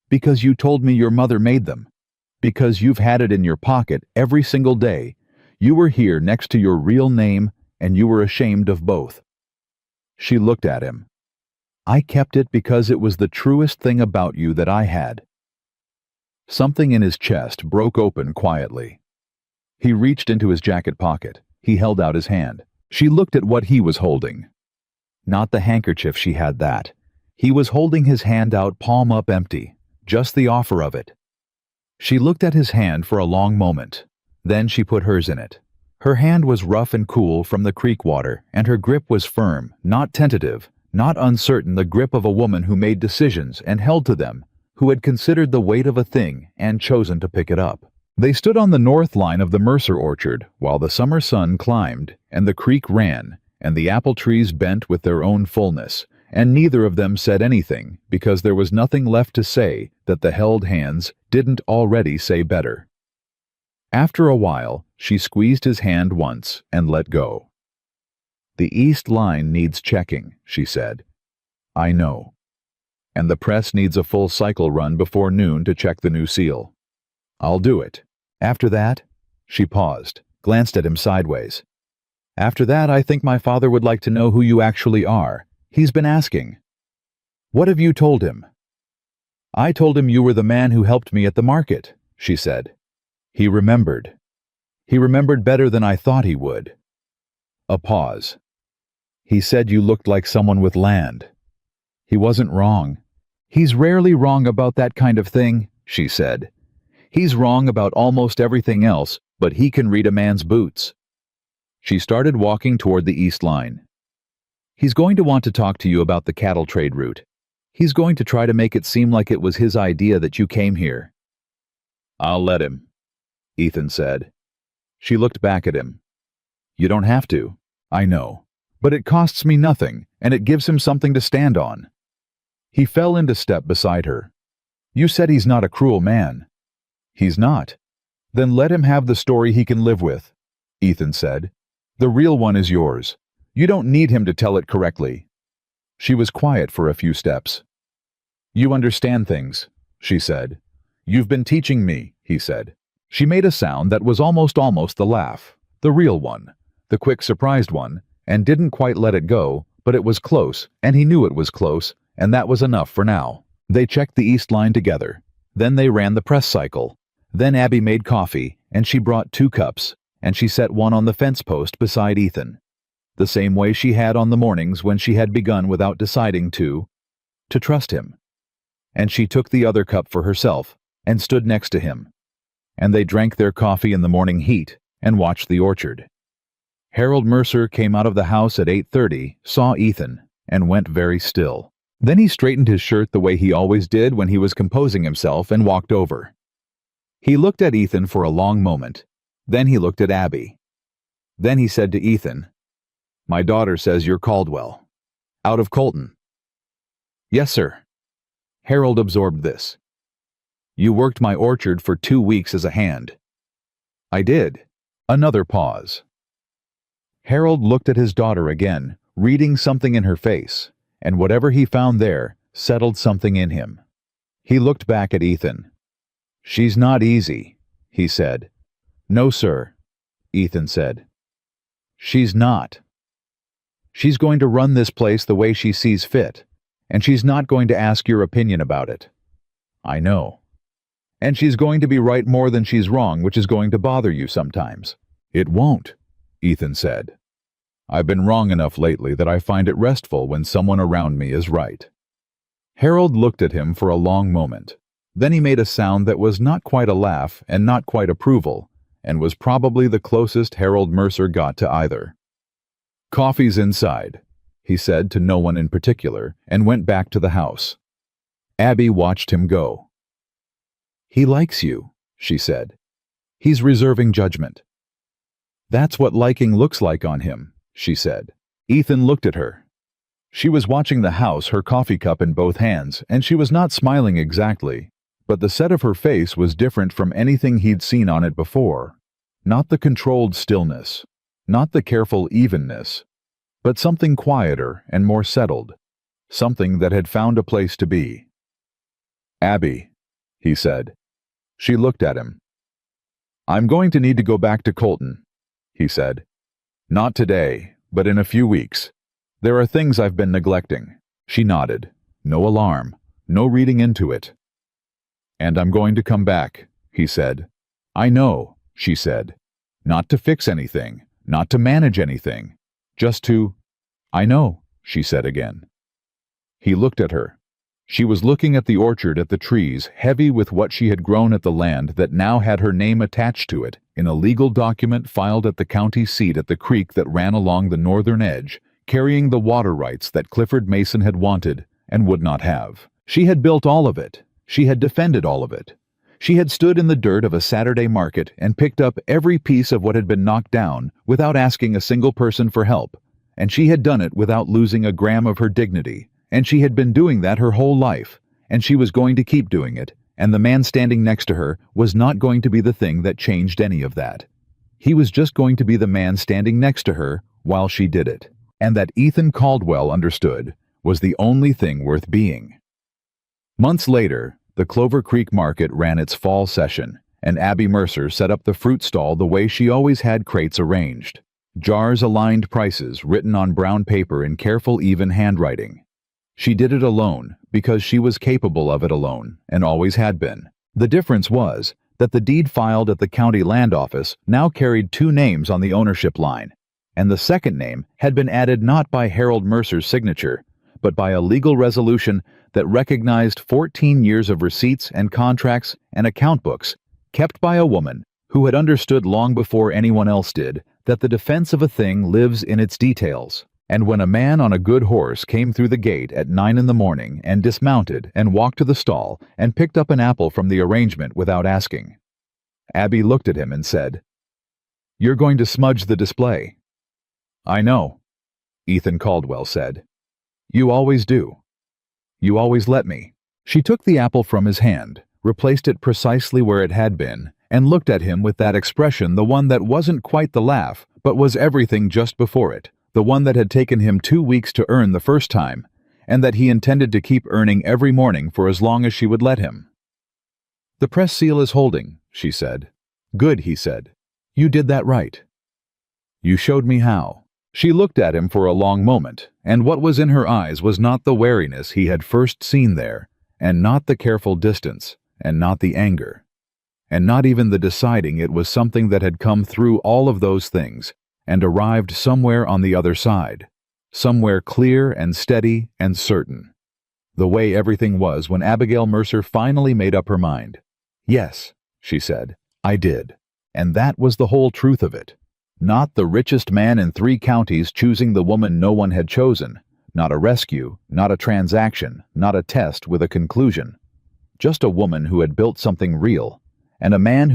S1: "Because you told me your mother made them. Because you've had it in your pocket every single day. You were here next to your real name, and you were ashamed of both." She looked at him. "I kept it because it was the truest thing about you that I had." Something in his chest broke open quietly. He reached into his jacket pocket. He held out his hand. She looked at what he was holding. Not the handkerchief, she had that. He was holding his hand out, palm up, empty. Just the offer of it. She looked at his hand for a long moment. Then she put hers in it. Her hand was rough and cool from the creek water, and her grip was firm, not tentative, not uncertain, the grip of a woman who made decisions and held to them, who had considered the weight of a thing and chosen to pick it up. They stood on the north line of the Mercer orchard while the summer sun climbed and the creek ran and the apple trees bent with their own fullness, and neither of them said anything because there was nothing left to say that the held hands didn't already say better. After a while, she squeezed his hand once and let go. "The east line needs checking," she said. "I know. And the press needs a full cycle run before noon to check the new seal. I'll do it. After that," she paused, glanced at him sideways. "After that, I think my father would like to know who you actually are. He's been asking." "What have you told him?" "I told him you were the man who helped me at the market," she said. He remembered. He remembered better than I thought he would. A pause. "He said you looked like someone with land." He wasn't wrong. "He's rarely wrong about that kind of thing," she said. "He's wrong about almost everything else, but he can read a man's boots." She started walking toward the east line. "He's going to want to talk to you about the cattle trade route. He's going to try to make it seem like it was his idea that you came here." "I'll let him," Ethan said. She looked back at him. "You don't have to. I know. But it costs me nothing, and it gives him something to stand on." He fell into step beside her. "You said he's not a cruel man." "He's not." "Then let him have the story he can live with," Ethan said. "The real one is yours. You don't need him to tell it correctly." She was quiet for a few steps. "You understand things," she said. "You've been teaching me," he said. She made a sound that was almost the laugh, the real one, the quick surprised one, and didn't quite let it go, but it was close, and he knew it was close, and that was enough for now. They checked the East Line together. Then they ran the press cycle. Then Abby made coffee, and she brought 2 cups, and she set one on the fence post beside Ethan, the same way she had on the mornings when she had begun without deciding to trust him. And she took the other cup for herself and stood next to him. And they drank their coffee in the morning heat and watched the orchard. Harold Mercer came out of the house at 8:30, saw Ethan, and went very still. Then he straightened his shirt the way he always did when he was composing himself and walked over. He looked at Ethan for a long moment. Then he looked at Abby. Then he said to Ethan, "My daughter says you're Caldwell. Out of Colton." "Yes, sir." Harold absorbed this. "You worked my orchard for 2 weeks as a hand." "I did." Another pause. Harold looked at his daughter again, reading something in her face, and whatever he found there settled something in him. He looked back at Ethan. "She's not easy," he said. "No, sir," Ethan said. "She's not. She's going to run this place the way she sees fit, and she's not going to ask your opinion about it." "I know." "And she's going to be right more than she's wrong, which is going to bother you sometimes." "It won't," Ethan said. "I've been wrong enough lately that I find it restful when someone around me is right." Harold looked at him for a long moment. Then he made a sound that was not quite a laugh and not quite approval, and was probably the closest Harold Mercer got to either. "Coffee's inside," he said to no one in particular, and went back to the house. Abby watched him go. "He likes you," she said. "He's reserving judgment." "That's what liking looks like on him," she said. Ethan looked at her. She was watching the house, her coffee cup in both hands, and she was not smiling exactly, but the set of her face was different from anything he'd seen on it before. Not the controlled stillness, not the careful evenness, but something quieter and more settled, something that had found a place to be. "Abby," he said. She looked at him. "I'm going to need to go back to Colton," he said. "Not today, but in a few weeks. There are things I've been neglecting." She nodded. No alarm, no reading into it. "And I'm going to come back," he said. "I know," she said. "Not to fix anything, not to manage anything, just to—" "I know," she said again. He looked at her. She was looking at the orchard, at the trees, heavy with what she had grown at the land that now had her name attached to it in a legal document filed at the county seat at the creek that ran along the northern edge, carrying the water rights that Clifford Mason had wanted and would not have. She had built all of it. She had defended all of it. She had stood in the dirt of a Saturday market and picked up every piece of what had been knocked down without asking a single person for help, and she had done it without losing a gram of her dignity. And she had been doing that her whole life, and she was going to keep doing it, and the man standing next to her was not going to be the thing that changed any of that. He was just going to be the man standing next to her while she did it, and that Ethan Caldwell understood was the only thing worth being. Months later, the Clover Creek Market ran its fall session, and Abby Mercer set up the fruit stall the way she always had crates arranged. Jars aligned prices written on brown paper in careful, even handwriting. She did it alone because she was capable of it alone and always had been. The difference was that the deed filed at the county land office now carried 2 names on the ownership line, and the second name had been added not by Harold Mercer's signature, but by a legal resolution that recognized 14 years of receipts and contracts and account books kept by a woman who had understood long before anyone else did that the defense of a thing lives in its details. And when a man on a good horse came through the gate at 9 in the morning and dismounted and walked to the stall and picked up an apple from the arrangement without asking, Abby looked at him and said, "You're going to smudge the display." "I know," Ethan Caldwell said. "You always do. You always let me." She took the apple from his hand, replaced it precisely where it had been, and looked at him with that expression, the one that wasn't quite the laugh, but was everything just before it, the one that had taken him 2 weeks to earn the first time, and that he intended to keep earning every morning for as long as she would let him. "The press seal is holding," she said. "Good," he said. "You did that right. You showed me how." She looked at him for a long moment, and what was in her eyes was not the wariness he had first seen there, and not the careful distance, and not the anger, and not even the deciding it was something that had come through all of those things and arrived somewhere on the other side, somewhere clear and steady and certain. The way everything was when Abigail Mercer finally made up her mind. "Yes," she said, "I did." And that was the whole truth of it. Not the richest man in 3 counties choosing the woman no one had chosen, not a rescue, not a transaction, not a test with a conclusion. Just a woman who had built something real, and a man who